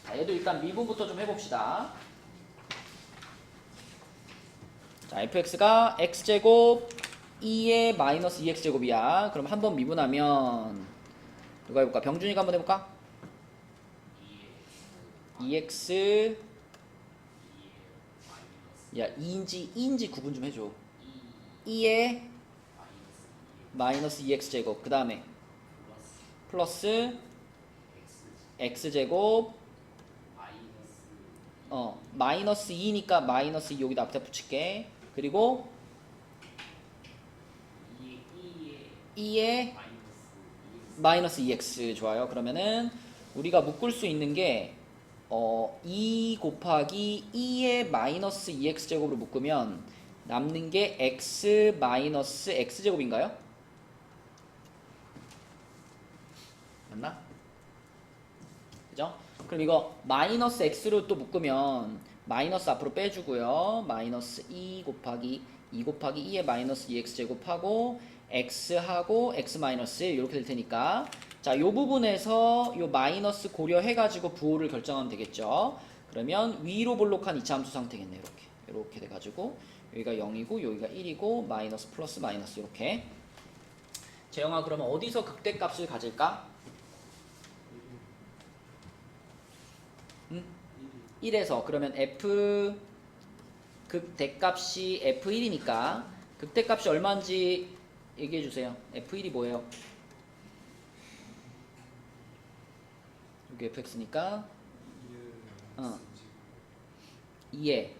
자, 얘도 일단 미분부터 좀 해봅시다. 자, fx가 x제곱 2의 마이너스 2x제곱이야. 그럼 한번 미분하면 누가 해볼까? 병준이가 한번 해볼까? 2x 야 2인지 구분 좀 해줘. 2의 마이너스 2x제곱 그 다음에 플러스 x제곱 마이너스 2니까 마이너스 2 여기다 앞에 붙일게. 그리고 2에 마이너스 2x 좋아요. 그러면은 우리가 묶을 수 있는 게 2 곱하기 2의 마이너스 2x 제곱으로 묶으면 남는 게 x 마이너스 x 제곱인가요? 맞나? 그죠? 그럼 이거 마이너스 x로 또 묶으면 마이너스 앞으로 빼주고요. 마이너스 2 곱하기 2의 마이너스 2x 제곱하고 x하고 x 마이너스 1 이렇게 될 테니까 자, 요 부분에서 요 마이너스 고려해가지고 부호를 결정하면 되겠죠. 그러면 위로 볼록한 이차함수 상태겠네. 이렇게 돼가지고 여기가 0이고 여기가 1이고 마이너스 플러스 마이너스 이렇게. 재영아 그러면 어디서 극대값을 가질까? 1에서 그러면 f 극대값이 f1이니까 극대값이 얼마인지 얘기해 주세요. f1이 뭐예요? 여기 fx니까 2에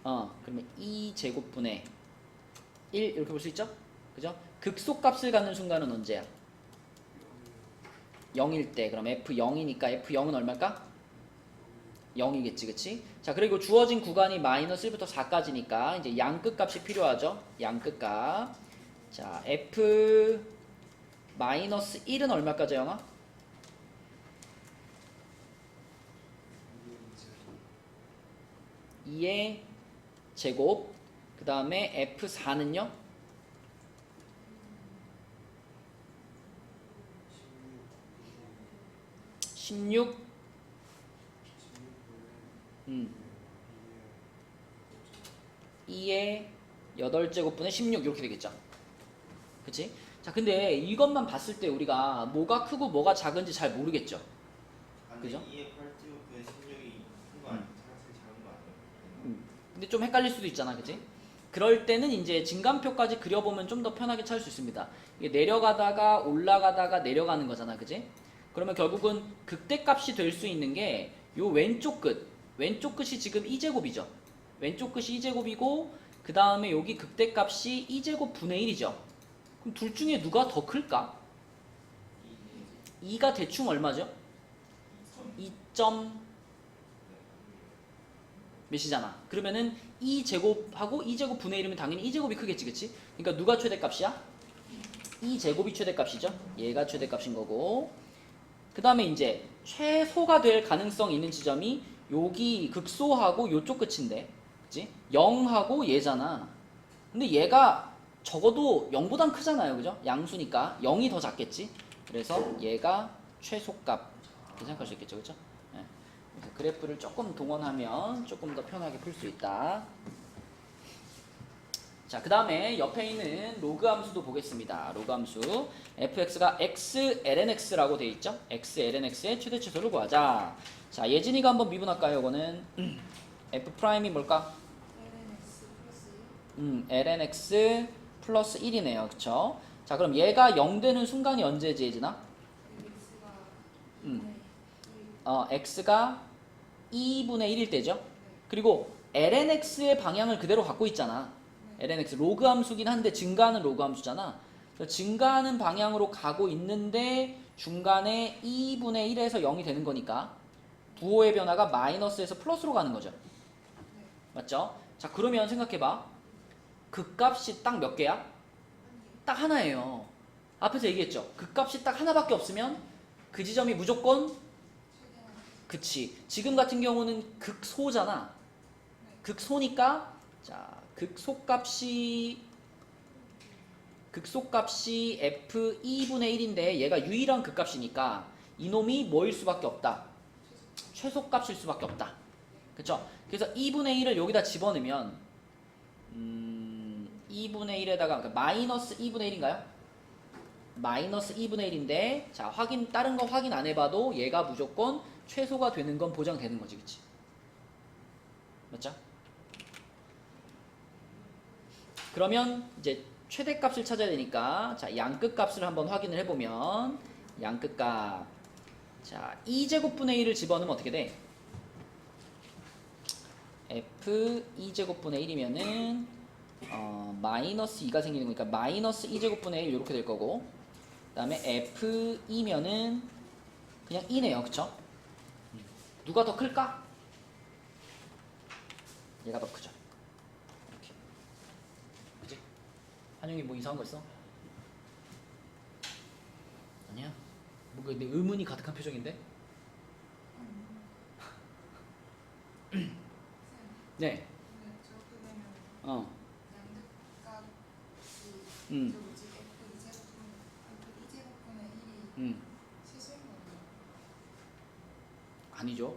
그러면 2제곱분의 1 이렇게 볼 수 있죠? 그죠? 극소값을 갖는 순간은 언제야? 0일 때. 그럼 f0이니까 f0은 얼마일까? 0이겠지, 그치? 자, 그리고 주어진 구간이 마이너스 1부터 4까지니까 이제 양끝값이 필요하죠? 양끝값. 자, f 마이너스 1은 얼마까지, 영아? 2의 제곱. 그 다음에 f4는요? 16 2의 8제곱분의 16 이렇게 되겠죠. 그치? 자, 근데 이것만 봤을 때 우리가 뭐가 크고 뭐가 작은지 잘 모르겠죠. 그죠? 2의 8제곱분의 16이 큰 거 아니야? 작은 거 아니야? 근데 좀 헷갈릴 수도 있잖아. 그치? 그럴 때는 이제 진간표까지 그려보면 좀 더 편하게 찾을 수 있습니다. 이게 내려가다가 올라가다가 내려가는 거잖아. 그치? 그러면 결국은 극대값이 될 수 있는 게 요 왼쪽 끝이 지금 2제곱이죠. 왼쪽 끝이 2제곱이고 그 다음에 여기 극대값이 2제곱 분의 1이죠. 그럼 둘 중에 누가 더 클까? 2가 대충 얼마죠? 2점 몇이잖아. 그러면은 2제곱하고 2제곱 분의 1이면 당연히 2제곱이 크겠지, 그치? 그러니까 누가 최대값이야? 2제곱이 최대값이죠. 얘가 최대값인 거고. 그 다음에 이제 최소가 될 가능성이 있는 지점이 여기 극소하고 요쪽 끝인데, 그치? 0하고 얘잖아. 근데 얘가 적어도 0보단 크잖아요, 그죠? 양수니까 0이 더 작겠지? 그래서 얘가 최소값 이렇게 생각할 수 있겠죠, 그죠? 네. 그래서 그래프를 조금 동원하면 조금 더 편하게 풀 수 있다. 자, 그 다음에 옆에 있는 로그 함수도 보겠습니다. 로그 함수 fx가 x lnx라고 되어 있죠? x lnx의 최대 최소를 구하자. 자, 예진이가 한번 미분할까요? 이거는 f 프라임이 뭘까? lnx 플러스 1이네요. 그쵸? 자, 그럼 얘가 0 되는 순간이 언제지, 예진아? x가 2분의 1일 때죠? 그리고 lnx의 방향을 그대로 갖고 있잖아. lnx 로그 함수긴 한데 증가하는 로그 함수잖아. 그래서 증가하는 방향으로 가고 있는데 중간에 2분의 1에서 0이 되는 거니까 부호의 변화가 마이너스에서 플러스로 가는 거죠. 맞죠? 자, 그러면 생각해봐. 극값이 딱 몇 개야? 딱 하나예요. 앞에서 얘기했죠. 극값이 딱 하나밖에 없으면 그 지점이 무조건 그치. 지금 같은 경우는 극소잖아. 극소니까 자, 극소값이 f2분의 1인데 얘가 유일한 극값이니까 이놈이 뭐일 수밖에 없다. 최소값일 수밖에 없다. 그쵸? 그래서 2분의 1을 여기다 집어넣으면 2분의 1에다가 그러니까 마이너스 2분의 1인가요? 마이너스 2분의 1인데 자, 다른 거 확인 안 해봐도 얘가 무조건 최소가 되는 건 보장되는 거지. 그치? 맞죠? 그러면 이제 최대값을 찾아야 되니까 자, 양끝값을 한번 확인을 해보면 양끝값 자, 2제곱분의 1을 집어넣으면 어떻게 돼? f 2제곱분의 1이면은 마이너스 2가 생기는 거니까 마이너스 2제곱분의 1 이렇게 될 거고, 그 다음에 F2면은 그냥 2네요. 그쵸? 누가 더 클까? 얘가 더 크죠. 이렇게. 그치? 한영이 뭐 이상한 거 있어? 아니야? 뭔가 근데 의문이 가득한 표정인데? 네. 어. 아니죠.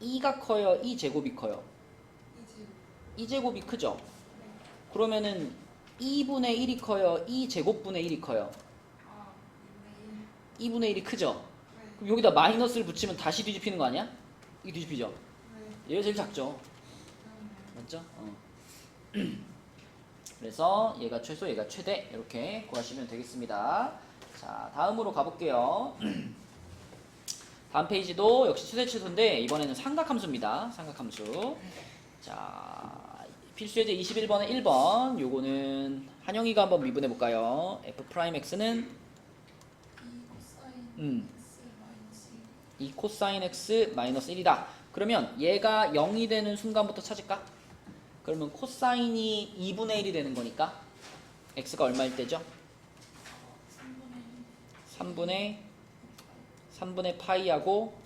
2가 커요? 2제곱이 커요? 2제곱이 크죠? 그러면은 2분의 1이 커요? 2제곱분의 1이 커요? 2분의 1이 크죠? 그럼 여기다 마이너스를 붙이면 다시 뒤집히는 거 아니야? 이게 뒤집히죠? 얘가 제일 작죠? 맞죠? 그래서 얘가 최소, 얘가 최대 이렇게 구하시면 되겠습니다. 자, 다음으로 가볼게요. 다음 페이지도 역시 최대 최소인데 이번에는 삼각함수입니다. 삼각함수. 자, 필수 예제 21번에 1번. 요거는 한영이가 한번 미분해 볼까요? F'X는 2 코사인 X 마이너스 1이다. 그러면 얘가 0이 되는 순간부터 찾을까? 그러면 코사인이 2분의 1이 되는 거니까 X가 얼마일 때죠? 3분의 파이하고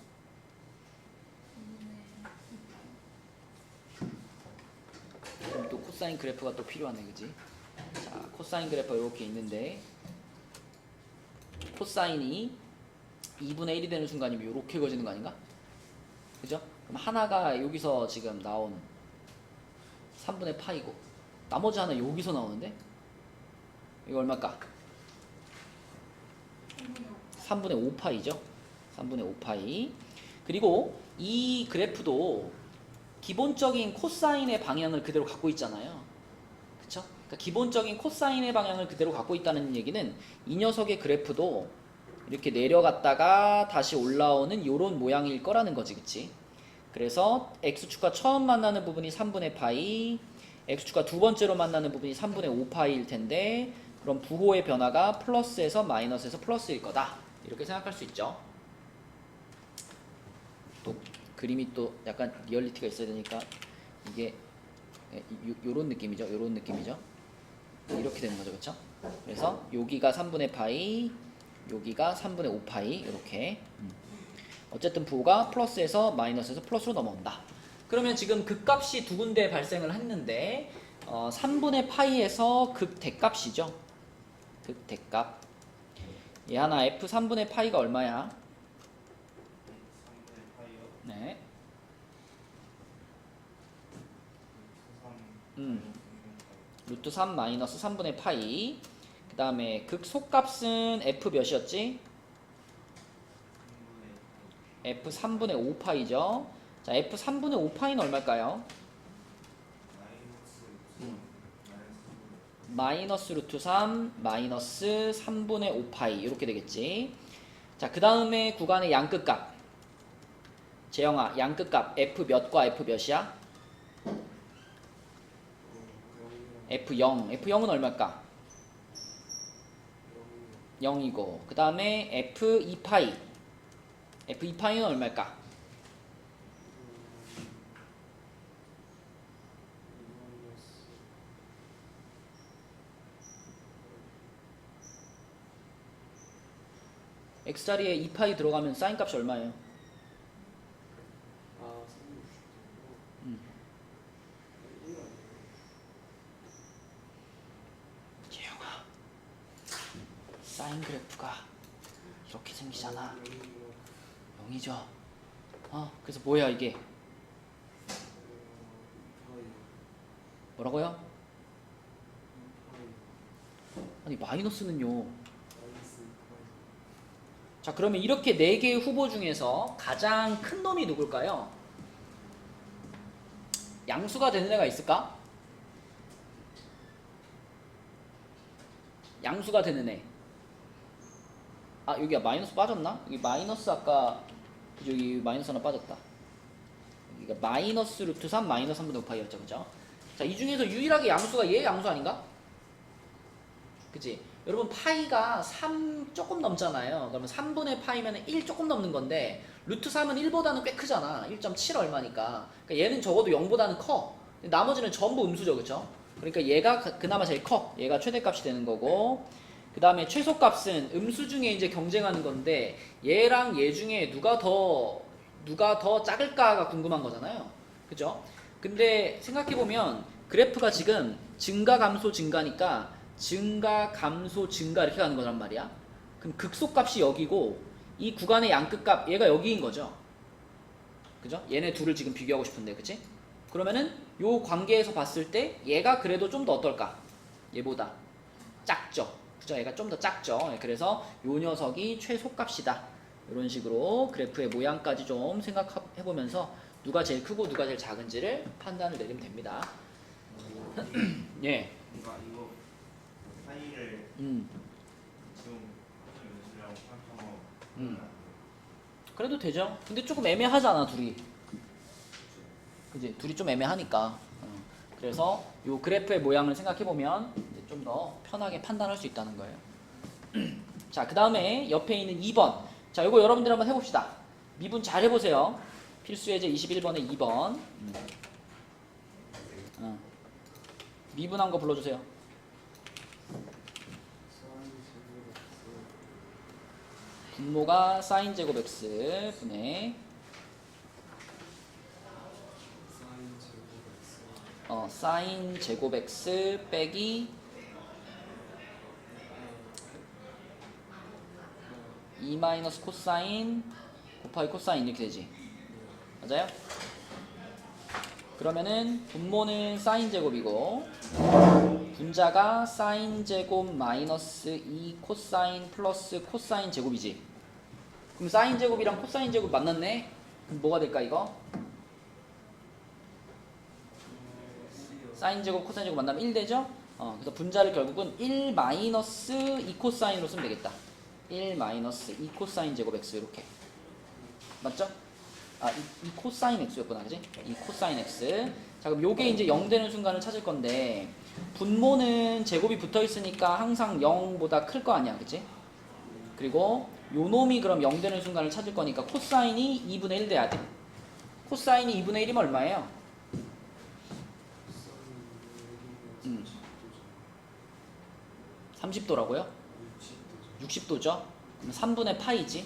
그럼 또 코사인 그래프가 또 필요하네, 그지? 자, 코사인 그래프가 이렇게 있는데 코사인이 2분의 1이 되는 순간이면 이렇게 그어지는 거 아닌가? 그죠? 그럼 하나가 여기서 지금 나온 3분의 파이고 나머지 하나 여기서 나오는데 이거 얼마일까? 3분의 5파이죠? 3분의 5파이. 그리고 이 그래프도 기본적인 코사인의 방향을 그대로 갖고 있잖아요. 그쵸? 그러니까 기본적인 코사인의 방향을 그대로 갖고 있다는 얘기는 이 녀석의 그래프도 이렇게 내려갔다가 다시 올라오는 요런 모양일 거라는 거지, 그치? 그래서 X축과 처음 만나는 부분이 3분의 파이, X축과 두 번째로 만나는 부분이 3분의 5파이일 텐데 그럼 부호의 변화가 플러스에서 마이너스에서 플러스일 거다. 이렇게 생각할 수 있죠. 또 그림이 또 약간 리얼리티가 있어야 되니까 이게 요런 느낌이죠. 요런 느낌이죠. 이렇게 되는 거죠. 그쵸? 그래서 여기가 3분의 파이, 여기가 3분의 5파이 이렇게 어쨌든 부호가 플러스에서 마이너스에서 플러스로 넘어온다. 그러면 지금 극값이 두 군데 발생을 했는데 3분의 파이에서 극대값이죠. 극대값. 얘 하나 F 3분의 파이가 얼마야? 3분의 파이요? 네. 3 루트 3 마이너스 3분의 파이. 그 다음에 극소값은 F 몇이었지? F 3분의 5파이죠. 자, F 3분의 5파이는 얼마일까요? 마이너스 루트 3 마이너스 3분의 5파이 이렇게 되겠지. 자, 그 다음에 구간의 양끝값. 재영아, 양끝값 F 몇과 F 몇이야? F0. F0은 얼마일까? 0이고 그 다음에 F2파이. F2파이는 얼마일까? X자리에 2파이 들어가면 사인 값이 얼마예요? 재영아, 사인 그래프가 이렇게 생기잖아. 0이죠. 그래서 뭐야 이게? 뭐라고요? 아니 마이너스는요. 자, 그러면 이렇게 4개의 후보 중에서 가장 큰 놈이 누굴까요? 양수가 되는 애가 있을까? 양수가 되는 애. 여기가 마이너스 빠졌나? 여기 마이너스 아까 여기 마이너스 하나 빠졌다. 그러니까 마이너스 루트 3 마이너스 3분의 5파이였죠. 그죠? 자, 이 중에서 유일하게 양수가 얘 양수 아닌가? 그치? 여러분 파이가 3 조금 넘잖아요. 그러면 3분의 파이면 1 조금 넘는 건데 루트 3은 1보다는 꽤 크잖아. 1.7 얼마니까. 그러니까 얘는 적어도 0보다는 커. 나머지는 전부 음수죠. 그쵸? 그러니까 얘가 그나마 제일 커. 얘가 최대값이 되는 거고, 그 다음에 최소값은 음수 중에 이제 경쟁하는 건데 얘랑 얘 중에 누가 더 작을까가 궁금한 거잖아요. 그죠? 근데 생각해보면 그래프가 지금 증가 감소 증가니까 증가 감소 증가 이렇게 가는 거란 말이야. 그럼 극소값이 여기고 이 구간의 양끝값 얘가 여기인 거죠. 그죠? 얘네 둘을 지금 비교하고 싶은데, 그치? 그러면은 요 관계에서 봤을 때 얘가 그래도 좀 더 어떨까? 얘보다 작죠. 그죠? 얘가 좀 더 작죠. 그래서 요 녀석이 최소값이다. 이런 식으로 그래프의 모양까지 좀 생각해보면서 누가 제일 크고 누가 제일 작은지를 판단을 내리면 됩니다. 예. 뭔가 이거 파이를 음. 지금 연습이라고 생각하면 그래도 되죠. 근데 조금 애매하잖아, 둘이. 그지? 둘이 좀 애매하니까. 그래서 요 그래프의 모양을 생각해보면 좀 더 편하게 판단할 수 있다는 거예요. 자, 그 다음에 옆에 있는 2번. 자, 요거 여러분들 한번 해봅시다. 미분 잘 해보세요. 필수 예제 21번에 2번. 미분한 거 불러주세요. 분모가 사인 제곱 x 분의 사인 제곱 x 빼기 2 마이너스 코사인 곱하기 코사인 이렇게 되지. 맞아요? 그러면은 분모는 사인 제곱이고 분자가 사인 제곱 마이너스 2 코사인 플러스 코사인 제곱이지. 그럼 사인 제곱이랑 코사인 제곱 만났네? 그럼 뭐가 될까 이거? 사인 제곱 코사인 제곱 만나면 1 되죠? 그래서 분자를 결국은 1 마이너스 2 코사인으로 쓰면 되겠다. 1 마이너스 2 코사인 제곱 x 이렇게. 맞죠? 이 코사인 x였구나, 그지? 이 코사인 x. 자, 그럼 요게 이제 0 되는 순간을 찾을 건데 분모는 제곱이 붙어 있으니까 항상 0보다 클 거 아니야, 그지? 그리고 요 놈이 그럼 0 되는 순간을 찾을 거니까 코사인이 2분의 1 돼야 돼. 코사인이 2분의 1이면 얼마예요? 30도라고요? 60도죠? 그럼 3분의 파이지.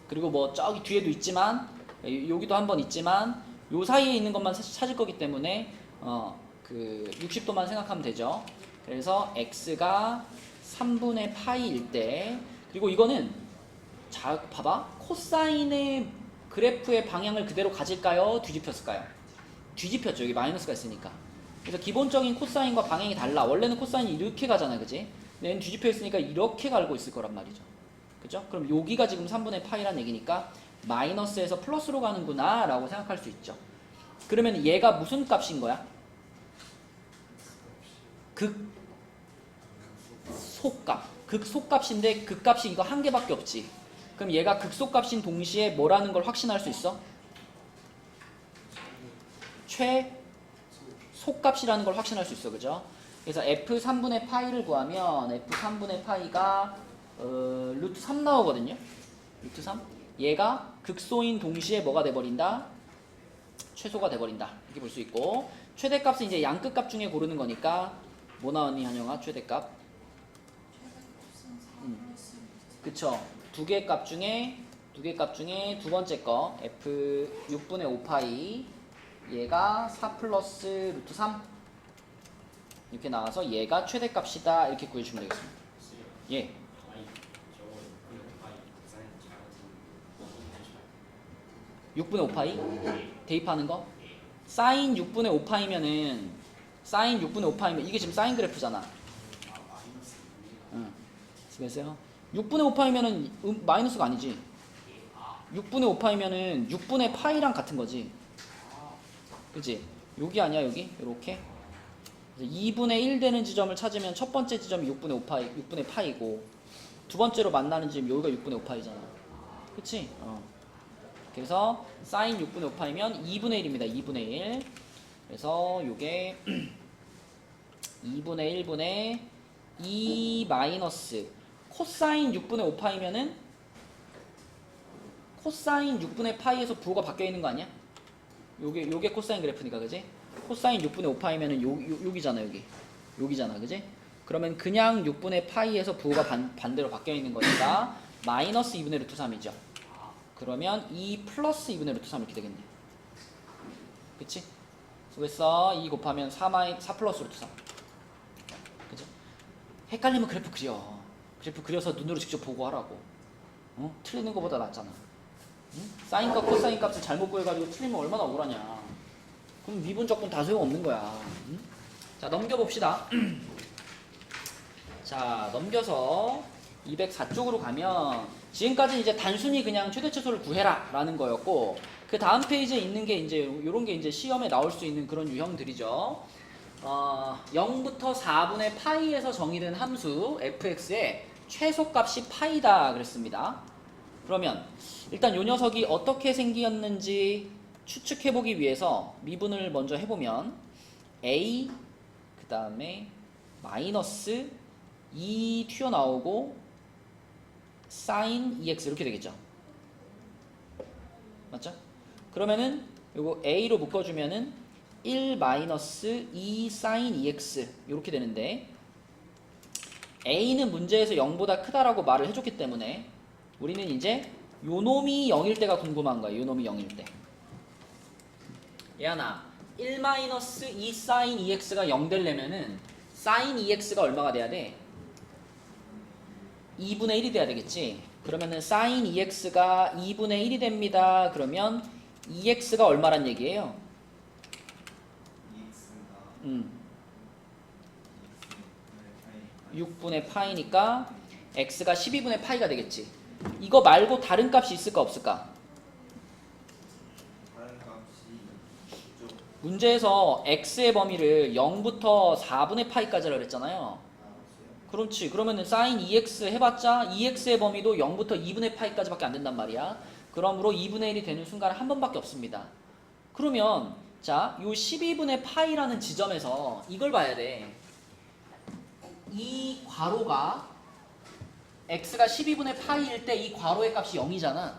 그리고 뭐 저기 뒤에도 있지만 여기도 한번 있지만 요 사이에 있는 것만 찾을 거기 때문에 그 60도만 생각하면 되죠. 그래서 x가 3분의 파이일 때, 그리고 이거는 자 봐봐, 코사인의 그래프의 방향을 그대로 가질까요? 뒤집혔을까요? 뒤집혔죠. 여기 마이너스가 있으니까. 그래서 기본적인 코사인과 방향이 달라. 원래는 코사인이 이렇게 가잖아요, 그지? 근데 얘는 뒤집혀 있으니까 이렇게 갈고 있을 거란 말이죠. 그죠? 그럼 여기가 지금 3분의 파이란 얘기니까 마이너스에서 플러스로 가는구나 라고 생각할 수 있죠. 그러면 얘가 무슨 값인 거야? 극소값. 극소값인데 극값이 이거 한 개밖에 없지. 그럼 얘가 극소값인 동시에 뭐라는 걸 확신할 수 있어? 최소값이라는 걸 확신할 수 있어. 그죠? 그래서 f 3분의 파이를 구하면 f 3분의 파이가 루트 3 나오거든요. 루트 3. 얘가 극소인 동시에 뭐가 돼버린다? 최소가 돼버린다. 이렇게 볼 수 있고, 최대값은 이제 양끝값 중에 고르는 거니까 뭐 나왔니 한영아? 최대값? 그쵸. 두 개 값 중에 두 번째 거 f 6분의 5파이, 얘가 4 플러스 루트 3 이렇게 나와서 얘가 최대값이다. 이렇게 구해주면 되겠습니다. 예. 6분의 5파이? 대입하는 거? 사인 6분의 5파이면은 이게 지금 사인 그래프잖아. 응. 쓰겠어요? 6분의 5파이면은 마이너스가 아니지. 6분의 5파이면은 6분의 파이랑 같은 거지. 그치? 여기 아니야, 여기? 요렇게. 2분의 1 되는 지점을 찾으면 첫 번째 지점이 6분의 파이고 두 번째로 만나는 지점 여기가 6분의 5파이잖아. 그치? 그래서 사인 6분의 5파이면 2분의 1입니다. 2분의 1. 그래서 요게 2분의 1분의 2 마이너스 코사인 6분의 5파이면은 코사인 6분의 파이에서 부호가 바뀌어 있는 거 아니야? 요게 코사인 그래프니까, 그지? 코사인 6분의 5파이면은 여기잖아, 여기잖아, 그지? 그러면 그냥 6분의 파이에서 부호가 반대로 바뀌어 있는 거니까 마이너스 2분의 루트 3이죠. 그러면 2 플러스 2분의 루트 3 이렇게 되겠네. 그치? 수고했어. 2 곱하면 4 플러스 루트 3. 그죠? 헷갈리면 그래프 그려. 그래프 그려서 눈으로 직접 보고 하라고. 어? 틀리는 것보다 낫잖아. 응? 사인과 코사인 값을 잘못 구해가지고 틀리면 얼마나 억울하냐. 그럼 미분적분 다 소용없는 거야. 응? 자, 넘겨봅시다. 자, 넘겨서 204쪽으로 가면 지금까지 이제 단순히 그냥 최대최소를 구해라 라는 거였고, 그 다음 페이지에 있는 게 이제 요런 게 이제 시험에 나올 수 있는 그런 유형들이죠. 0부터 4분의 파이에서 정의된 함수 fx의 최소값이 파이다 그랬습니다. 그러면 일단 요 녀석이 어떻게 생겼는지 추측해보기 위해서 미분을 먼저 해보면 a 그 다음에 마이너스 2 튀어나오고 sin 2x 이렇게 되겠죠. 맞죠? 그러면은 요거 a로 묶어주면은 1 마이너스 2 sin 2x 이렇게 되는데, a는 문제에서 0보다 크다라고 말을 해줬기 때문에 우리는 이제 요 놈이 0일 때가 궁금한 거야. 요 놈이 0일 때. 얘하나 1 마이너스 2 sin 2x가 0 되려면은 sin 2x가 얼마가 돼야 돼? 2분의 1이 돼야 되겠지. 그러면은 sin 2x가 2분의 1이 됩니다. 그러면 2x가 얼마란 얘기예요? 6분의 파이니까 x가 12분의 파이가 되겠지. 이거 말고 다른 값이 있을까 없을까? 다른 값이 이쪽 문제에서 x의 범위를 0부터 4분의 파이까지라고 그랬잖아요. 그렇지. 그러면은 sin 2x 해봤자 2x의 범위도 0부터 2분의 파이까지밖에 안 된단 말이야. 그러므로 2분의 1이 되는 순간은 한 번밖에 없습니다. 그러면 자, 요 12분의 파이라는 지점에서 이걸 봐야 돼. 이 괄호가 x가 12분의 파이일 때 이 괄호의 값이 0이잖아.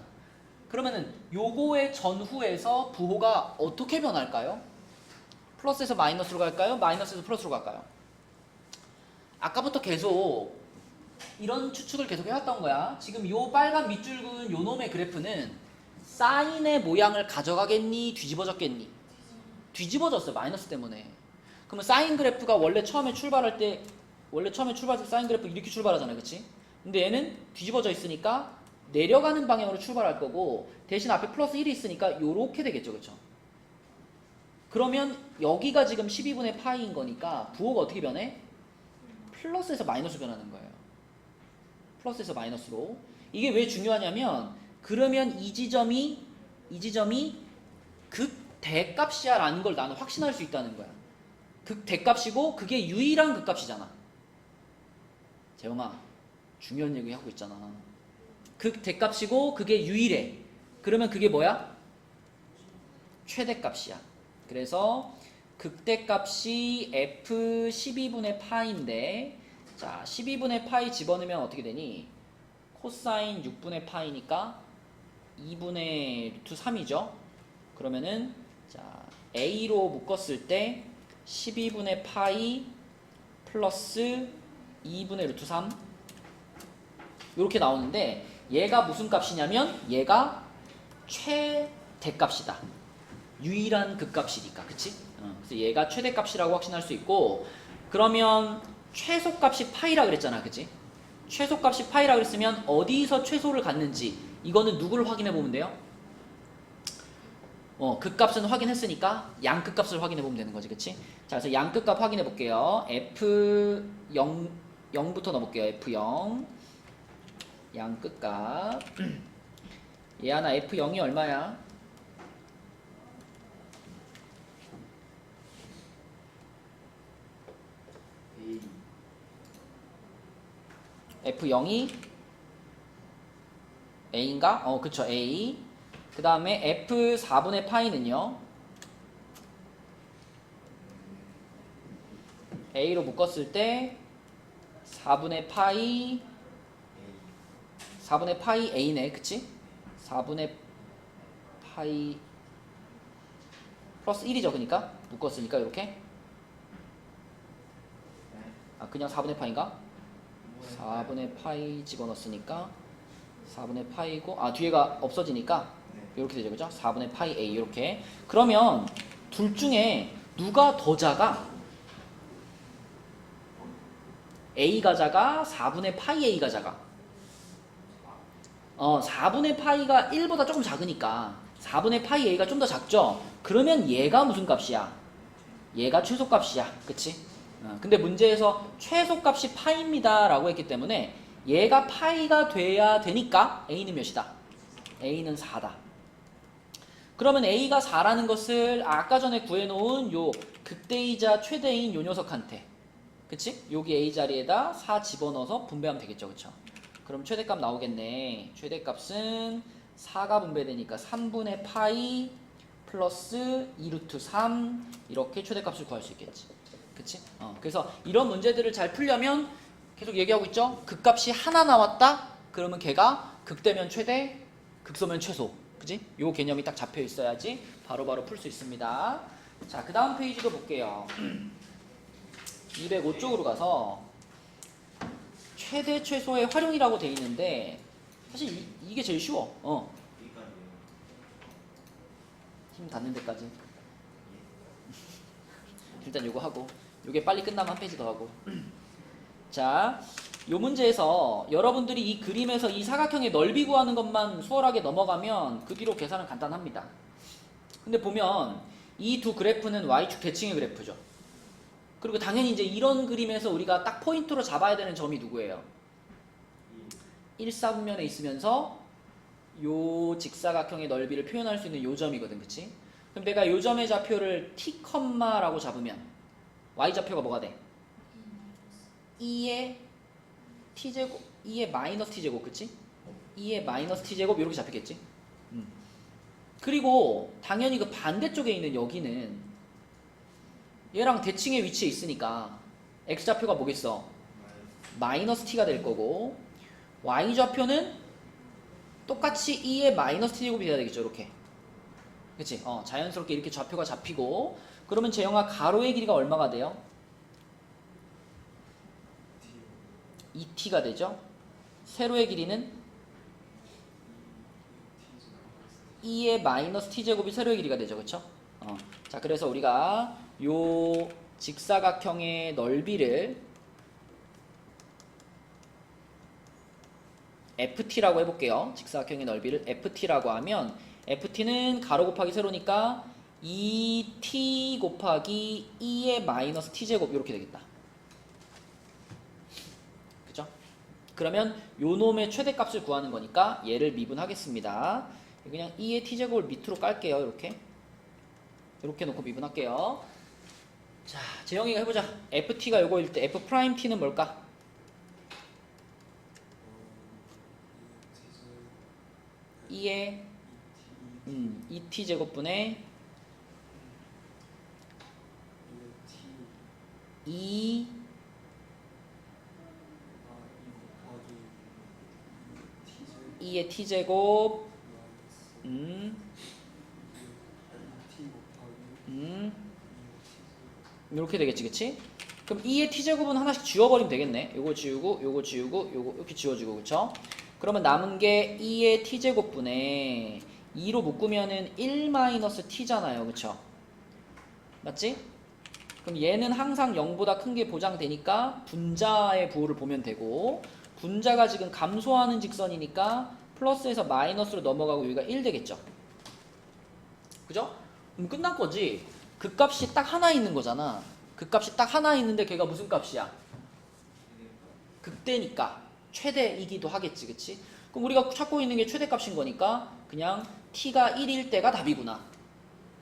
그러면은 요거의 전후에서 부호가 어떻게 변할까요? 플러스에서 마이너스로 갈까요? 마이너스에서 플러스로 갈까요? 아까부터 계속 이런 추측을 계속 해왔던 거야. 지금 요 빨간 밑줄 그은 요 놈의 그래프는 사인의 모양을 가져가겠니? 뒤집어졌겠니? 뒤집어졌어요. 마이너스 때문에. 그러면 사인 그래프가 원래 처음에 출발할 때 사인 그래프 이렇게 출발하잖아요. 그치? 근데 얘는 뒤집어져 있으니까 내려가는 방향으로 출발할 거고, 대신 앞에 플러스 1이 있으니까 요렇게 되겠죠. 그쵸? 그러면 여기가 지금 12분의 파이인 거니까 부호가 어떻게 변해? 플러스에서 마이너스 변하는 거예요. 플러스에서 마이너스로. 이게 왜 중요하냐면, 그러면 이 지점이 극대값이야 라는 걸 나는 확신할 수 있다는 거야. 극대값이고 그게 유일한 극값이잖아. 재영아, 중요한 얘기 하고 있잖아. 극대값이고 그게 유일해. 그러면 그게 뭐야? 최대값이야. 그래서 극대값이 f 12분의 파인데, 자, 12분의 파이 집어넣으면 어떻게 되니? 코사인 6분의 파이니까 2분의 루트 3이죠. 그러면은 자, a로 묶었을 때 12분의 파이 플러스 2분의 루트 3 이렇게 나오는데, 얘가 무슨 값이냐면 얘가 최대값이다. 유일한 극값이니까. 그치? 그래서 얘가 최대값이라고 확신할 수 있고, 그러면 최소값이 파이라 그랬잖아. 그치? 최소값이 파이라 그랬으면 어디서 최소를 갖는지 이거는 누구를 확인해 보면 돼요? 극값은 확인했으니까 양극값을 확인해 보면 되는 거지. 그치? 자, 그래서 양극값 확인해 볼게요. F0 0부터 넣어볼게요. F0 양극값. 얘 하나 F0이 얼마야? F0이 A인가? 그쵸, A. 그 다음에 F 4분의 파이는요. A로 묶었을 때 4분의 파이 A네. 그치? 4분의 파이 플러스 1이죠. 그러니까 묶었으니까 이렇게. 아 그냥 4분의 파이인가? 4분의 파이 집어넣었으니까 4분의 파이고 아 뒤에가 없어지니까 이렇게 되죠. 그죠? 4분의 파이 A 이렇게. 그러면 둘 중에 누가 더 작아? A가 작아? 4분의 파이 A가 작아? 4분의 파이가 1보다 조금 작으니까 4분의 파이 A가 좀 더 작죠? 그러면 얘가 무슨 값이야? 얘가 최소값이야. 그치? 근데 문제에서 최소값이 파이입니다 라고 했기 때문에 얘가 파이가 돼야 되니까 A는 몇이다? A는 4다. 그러면 A가 4라는 것을 아까 전에 구해놓은 요 극대이자 최대인 요 녀석한테 그치? 여기 A 자리에다 4 집어넣어서 분배하면 되겠죠. 그쵸? 그럼 최대값 나오겠네. 최대값은 4가 분배되니까 3분의 파이 플러스 2루트 3 이렇게 최대값을 구할 수 있겠지. 그치? 그래서 이런 문제들을 잘 풀려면 계속 얘기하고 있죠. 극값이 하나 나왔다? 그러면 걔가 극대면 최대, 극소면 최소. 그치? 요 개념이 딱 잡혀 있어야지 바로바로 풀 수 있습니다. 자, 그 다음 페이지도 볼게요. 205쪽으로 가서 최대 최소의 활용이라고 돼 있는데 사실 이게 제일 쉬워. 힘 닿는 데까지. 일단 요거 하고 요게 빨리 끝나면 한 페이지 더 하고. 자, 요 문제에서 여러분들이 이 그림에서 이 사각형의 넓이 구하는 것만 수월하게 넘어가면 그 뒤로 계산은 간단합니다. 근데 보면 이 두 그래프는 Y축 대칭의 그래프죠. 그리고 당연히 이제 이런 그림에서 우리가 딱 포인트로 잡아야 되는 점이 누구예요? 1사분면에 있으면서 요 직사각형의 넓이를 표현할 수 있는 요 점이거든. 그치? 그럼 내가 요 점의 좌표를 t, 라고 잡으면 y 좌표가 뭐가 돼? 2의 t제곱, 2의 마이너스 t제곱. 그치? 2의 마이너스 t제곱 이렇게 잡히겠지? 그리고 당연히 그 반대쪽에 있는 여기는 얘랑 대칭의 위치에 있으니까 x좌표가 뭐겠어? 마이너스 t가 될 거고 y좌표는 똑같이 2의 마이너스 t제곱이 돼야 되겠죠. 이렇게. 그치? 자연스럽게 이렇게 좌표가 잡히고 그러면 재영아 가로의 길이가 얼마가 돼요? 2t가 되죠. 세로의 길이는 2의 마이너스 t제곱이 세로의 길이가 되죠. 그쵸? 자, 그래서 우리가 요 직사각형의 넓이를 ft라고 해볼게요. 직사각형의 넓이를 ft라고 하면 ft는 가로 곱하기 세로니까 2t 곱하기 2의 마이너스 t제곱 이렇게 되겠다. 그죠? 그러면 요 놈의 최대값을 구하는 거니까 얘를 미분하겠습니다. 그냥 2의 t제곱을 밑으로 깔게요. 이렇게 놓고 미분할게요. 자, 재영이가 해보자. ft가 요거일 때 f't는 뭘까? 2의 2t제곱분의 2 2의 t제곱 이렇게 되겠지. 그치? 그럼 2의 t제곱은 하나씩 지워버리면 되겠네. 요거 지우고 요거 지우고 요거 이렇게 지워지고. 그쵸? 그러면 남은 게 2의 t제곱분에 2로 묶으면은 1-t잖아요. 그쵸? 맞지? 그럼 얘는 항상 0보다 큰 게 보장되니까 분자의 부호를 보면 되고 분자가 지금 감소하는 직선이니까 플러스에서 마이너스로 넘어가고 여기가 1 되겠죠? 그죠? 그럼 끝난 거지. 그 값이 딱 하나 있는 거잖아. 그 값이 딱 하나 있는데 걔가 무슨 값이야? 극대니까 최대이기도 하겠지. 그치? 그럼 우리가 찾고 있는 게 최대값인 거니까 그냥 t가 1일 때가 답이구나.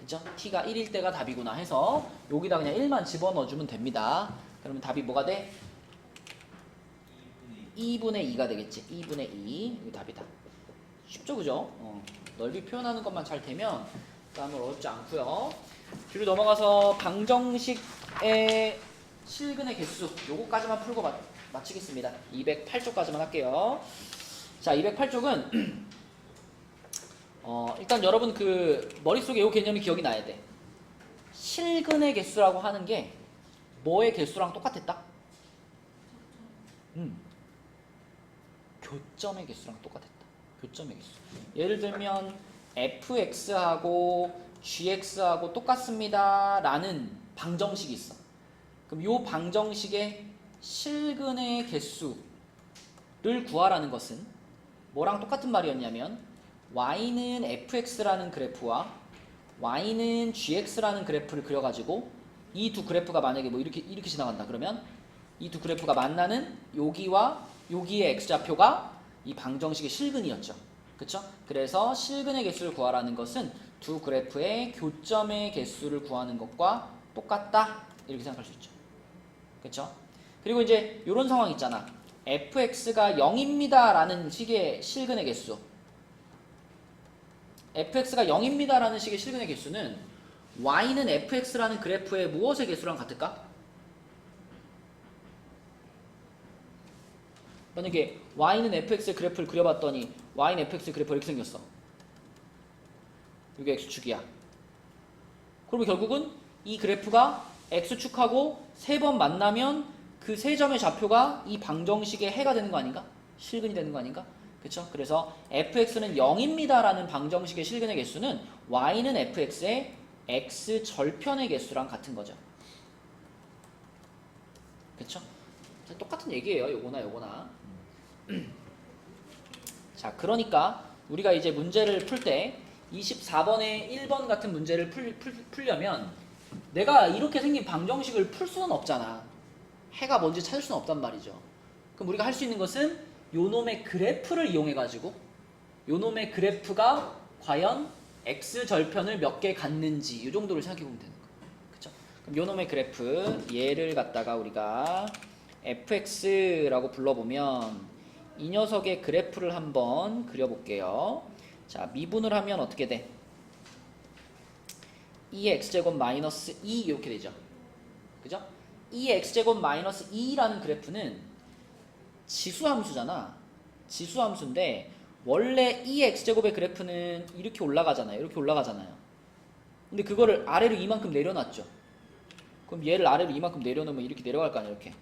그죠? t가 1일 때가 답이구나 해서 여기다 그냥 1만 집어넣어주면 됩니다. 그러면 답이 뭐가 돼? 2분의 2가 되겠지. 2분의 2. 이게 답이다. 쉽죠? 그죠? 넓이 표현하는 것만 잘 되면 그다음은 어렵지 않고요. 뒤로 넘어가서 방정식의 실근의 개수 요거까지만 풀고 마치겠습니다. 208쪽까지만 할게요. 자, 208쪽은 일단 여러분 그 머릿속에 요 개념이 기억이 나야 돼. 실근의 개수라고 하는 게 뭐의 개수랑 똑같았다? 교점의 개수랑 똑같았다. 교점의 개수. 예를 들면 fx하고 gx하고 똑같습니다 라는 방정식이 있어. 그럼 이 방정식의 실근의 개수를 구하라는 것은 뭐랑 똑같은 말이었냐면 y는 fx라는 그래프와 y는 gx라는 그래프를 그려가지고 이 두 그래프가 만약에 뭐 이렇게 지나간다 그러면 이 두 그래프가 만나는 여기와 여기의 x좌표가 이 방정식의 실근이었죠. 그쵸? 그래서 실근의 개수를 구하라는 것은 두 그래프의 교점의 개수를 구하는 것과 똑같다 이렇게 생각할 수 있죠. 그쵸? 그리고 이제 이런 상황 있잖아. fx가 0입니다 라는 식의 실근의 개수. fx가 0입니다 라는 식의 실근의 개수는 y는 fx라는 그래프의 무엇의 개수랑 같을까? 만약에 y는 fx의 그래프를 그려봤더니 y는 fx의 그래프가 이렇게 생겼어. 이게 x축이야. 그러면 결국은 이 그래프가 x축하고 3번 만나면 그 3점의 좌표가 이 방정식의 해가 되는 거 아닌가? 실근이 되는 거 아닌가? 그쵸? 그래서 fx는 0입니다 라는 방정식의 실근의 개수는 y는 fx의 x절편의 개수랑 같은 거죠. 그쵸? 똑같은 얘기예요. 요거나. 자, 그러니까 우리가 이제 문제를 풀 때 24번에 1번 같은 문제를 풀려면 내가 이렇게 생긴 방정식을 풀 수는 없잖아. 해가 뭔지 찾을 수는 없단 말이죠. 그럼 우리가 할 수 있는 것은 요놈의 그래프를 이용해가지고 요놈의 그래프가 과연 x절편을 몇 개 갖는지 이 정도를 생각해보면 되는 거예요. 그쵸? 그럼 요놈의 그래프 얘를 갖다가 우리가 fx라고 불러보면 이 녀석의 그래프를 한번 그려볼게요. 자, 미분을 하면 어떻게 돼? 2x제곱 마이너스 2 이렇게 되죠. 그죠? 2x제곱 마이너스 2라는 그래프는 지수함수잖아. 지수함수인데 원래 2x제곱의 그래프는 이렇게 올라가잖아요. 이렇게 올라가잖아요. 근데 그거를 아래로 이만큼 내려놨죠. 그럼 얘를 아래로 이만큼 내려놓으면 이렇게 내려갈 거 아니에요. 이렇게.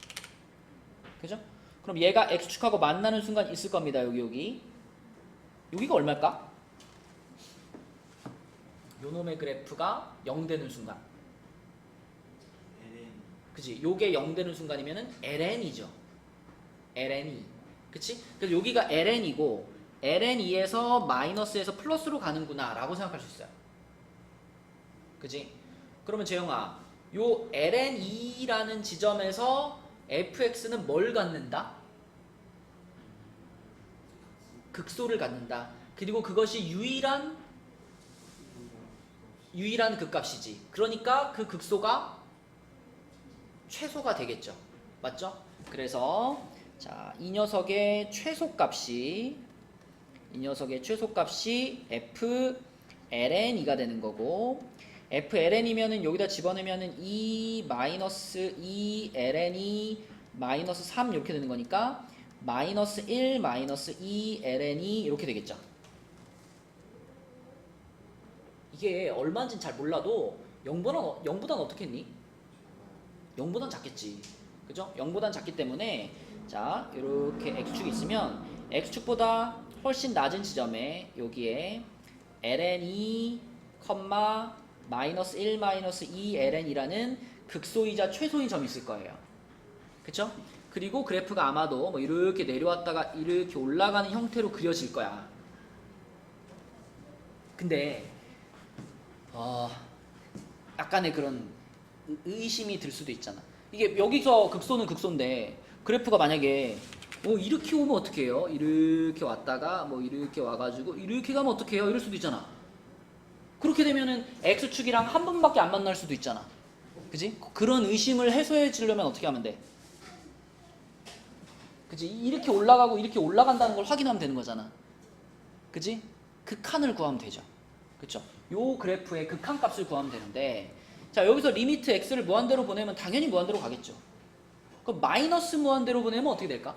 그죠? 그럼 얘가 x축하고 만나는 순간 있을 겁니다. 여기가 얼마일까? 요놈의 그래프가 0 되는 순간. 그치? 요게 0 되는 순간이면은 ln이죠. ln이. 그치? 그래서 여기가 ln이고 ln2에서 마이너스에서 플러스로 가는구나 라고 생각할 수 있어요. 그치? 그러면 재영아, 요 ln2라는 지점에서 fx는 뭘 갖는다? 극소를 갖는다. 그리고 그것이 유일한 극값이지. 그러니까 그 극소가 최소가 되겠죠. 맞죠? 그래서 자, 이 녀석의 최소값이 f ln이가 되는 거고 f ln이면은 여기다 집어넣으면은 2 마이너스 2 ln이 마이너스 3 이렇게 되는 거니까 마이너스 1 마이너스 2 ln이 이렇게 되겠죠. 이게 얼마인지는 잘 몰라도 0보단 어떻게 했니? 0보단 작겠지. 그죠? 0보단 작기 때문에 자, 이렇게 x축이 있으면 x축보다 훨씬 낮은 지점에 여기에 ln2, 마이너스 1, 마이너스 2 ln이라는 극소이자 최소인 점이 있을 거예요. 그쵸? 그리고 그래프가 아마도 뭐 이렇게 내려왔다가 이렇게 올라가는 형태로 그려질 거야. 근데 약간의 그런 의심이 들 수도 있잖아. 이게 여기서 극소는 극소인데 그래프가 만약에 이렇게 오면 어떻게 해요? 이렇게 왔다가 뭐 이렇게 와가지고 이렇게 가면 어떻게 해요? 이럴 수도 있잖아. 그렇게 되면은 x축이랑 한 번밖에 안 만날 수도 있잖아. 그지? 그런 의심을 해소해 주려면 어떻게 하면 돼? 그지? 이렇게 올라가고 이렇게 올라간다는 걸 확인하면 되는 거잖아. 그지? 극한을 구하면 되죠. 그쵸? 요 그래프의 극한값을 구하면 되는데, 자 여기서 리미트 x를 무한대로 보내면 당연히 무한대로 가겠죠. 그럼 마이너스 무한대로 보내면 어떻게 될까?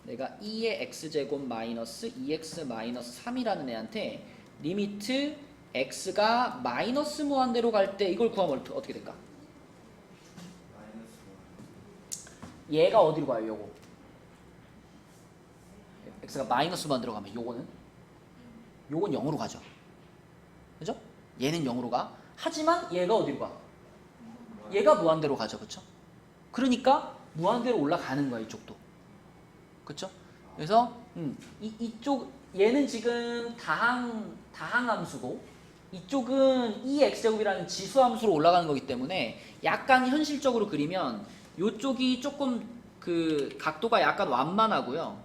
내가 2의 x제곱 마이너스 2x 마이너스 3이라는 애한테 리미트 x가 마이너스 무한대로 갈 때 이걸 구하면 어떻게 될까? 마이너스 얘가 어디로 가요? 요거 x가 마이너스 무한대로 가면 요건 0으로 가죠. 그죠? 얘는 0으로 가. 하지만 얘가 어디로 가? 얘가 무한대로 가죠. 그쵸? 그러니까 무한대로 올라가는 거야 이쪽도. 그쵸? 그래서 이쪽 얘는 지금 다항함수고 이쪽은 2x제곱이라는 지수함수로 올라가는 거기 때문에 약간 현실적으로 그리면 이쪽이 조금 그 각도가 약간 완만하고요.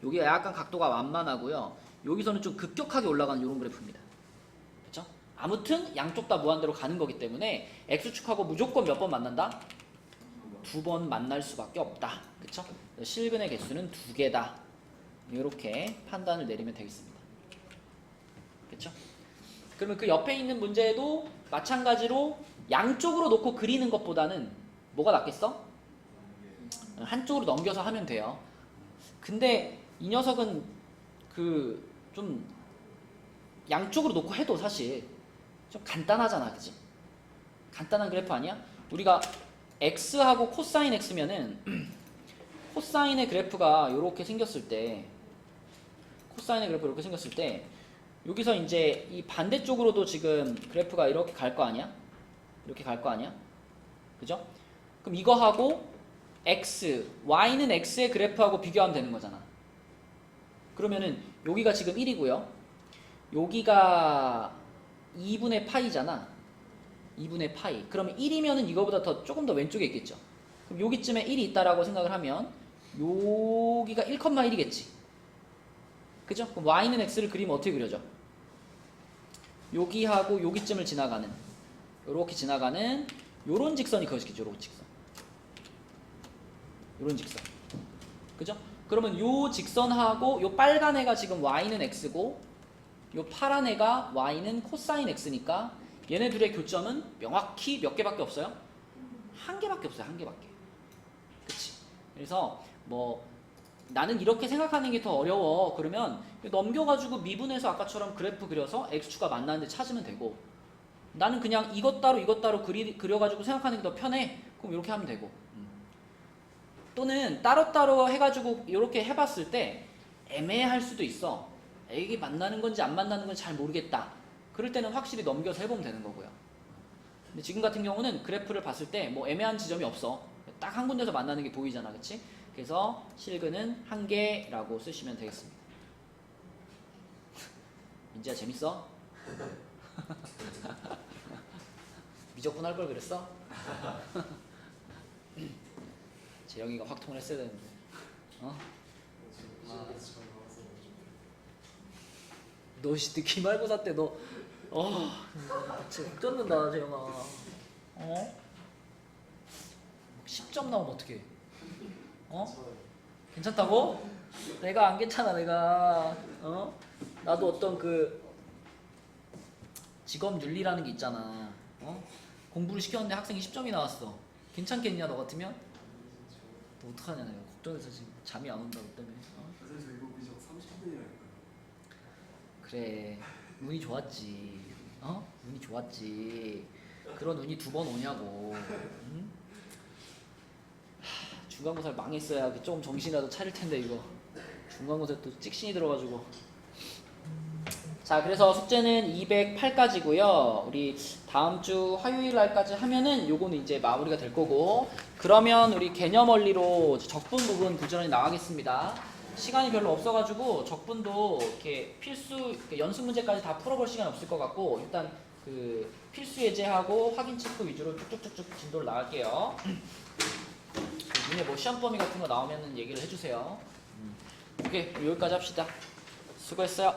여기가 약간 각도가 완만하고요. 여기서는 좀 급격하게 올라가는 이런 그래프입니다. 그렇죠? 아무튼 양쪽 다 무한대로 가는 거기 때문에 x축하고 무조건 몇 번 만난다? 2번 만날 수밖에 없다. 그렇죠? 실근의 개수는 2개다. 이렇게 판단을 내리면 되겠습니다. 그렇죠? 그러면 그 옆에 있는 문제도 마찬가지로 양쪽으로 놓고 그리는 것보다는 뭐가 낫겠어? 한쪽으로 넘겨서 하면 돼요. 근데 이 녀석은 그 좀 양쪽으로 놓고 해도 사실 좀 간단하잖아, 그치? 간단한 그래프 아니야? 우리가 x하고 코사인 x면은 코사인의 그래프가 이렇게 생겼을 때 코사인의 그래프 이렇게 생겼을 때 여기서 이제 이 반대쪽으로도 지금 그래프가 이렇게 갈 거 아니야? 이렇게 갈 거 아니야? 그죠? 그럼 이거하고 x, y는 x의 그래프하고 비교하면 되는 거잖아. 그러면은 여기가 지금 1이고요. 여기가 2분의 파이잖아. 2분의 파이. 그러면 1이면은 이거보다 조금 더 왼쪽에 있겠죠. 그럼 여기쯤에 1이 있다라고 생각을 하면 여기가 1,1이겠지. 그죠? 그럼 y는 x를 그리면 어떻게 그려져? 여기하고 여기쯤을 지나가는 요렇게 지나가는 요런 직선이 그것이겠죠. 요런 직선. 요런 직선. 그죠? 그러면 요 직선하고 요 빨간 애가 지금 y는 x고 요 파란 애가 y는 코사인 x니까 얘네 둘의 교점은 명확히 몇 개밖에 없어요? 한 개밖에 없어요. 한 개밖에. 그치? 그래서 뭐 나는 이렇게 생각하는 게 더 어려워. 그러면 넘겨가지고 미분해서 아까처럼 그래프 그려서 x축과 만나는데 찾으면 되고, 나는 그냥 이것 따로 그려가지고 생각하는 게 더 편해. 그럼 이렇게 하면 되고. 또는 따로따로 해가지고 이렇게 해봤을 때 애매할 수도 있어. 이게 만나는 건지 안 만나는 건지 잘 모르겠다. 그럴 때는 확실히 넘겨서 해보면 되는 거고요. 근데 지금 같은 경우는 그래프를 봤을 때 뭐 애매한 지점이 없어. 딱 한 군데서 만나는 게 보이잖아. 그치? 그래서 실근은 1개라고 쓰시면 되겠습니다. 민지야 재밌어? 미적분 할 걸 그랬어? 재영이가 확통을 했어야 되는데. 어? 너 기말고사 때 너 진짜 웃겼는다 재영아. 어? 10점 나오면 어떡해? 어? 괜찮다고? 내가 안 괜찮아. 내가 나도 어떤 그 직업 윤리라는 게 있잖아. 공부를 시켰는데 학생이 10점이 나왔어. 괜찮겠냐 너 같으면? 너 어떡하냐. 내가 걱정해서 지금 잠이 안 온다 너 때문에. 선생님 저 이거 미적 30분이라니까요. 그래 운이 좋았지. 운이 좋았지. 그런 운이 2번 오냐고. 응? 중간고사를 망했어야 조금 정신이라도 차릴 텐데 이거 중간고사에 또 찍신이 들어가지고. 자, 그래서 숙제는 208까지고요. 우리 다음 주 화요일 날까지 하면은 요거는 이제 마무리가 될 거고, 그러면 우리 개념 원리로 적분 부분 부지런히 나가겠습니다. 시간이 별로 없어가지고 적분도 이렇게 필수 연습 문제까지 다 풀어볼 시간 없을 것 같고, 일단 그 필수 예제하고 확인 체크 위주로 쭉쭉쭉쭉 진도를 나갈게요. 눈에 뭐 시험 범위 같은 거 나오면은 얘기를 해주세요. 오케이, 여기까지 합시다. 수고했어요.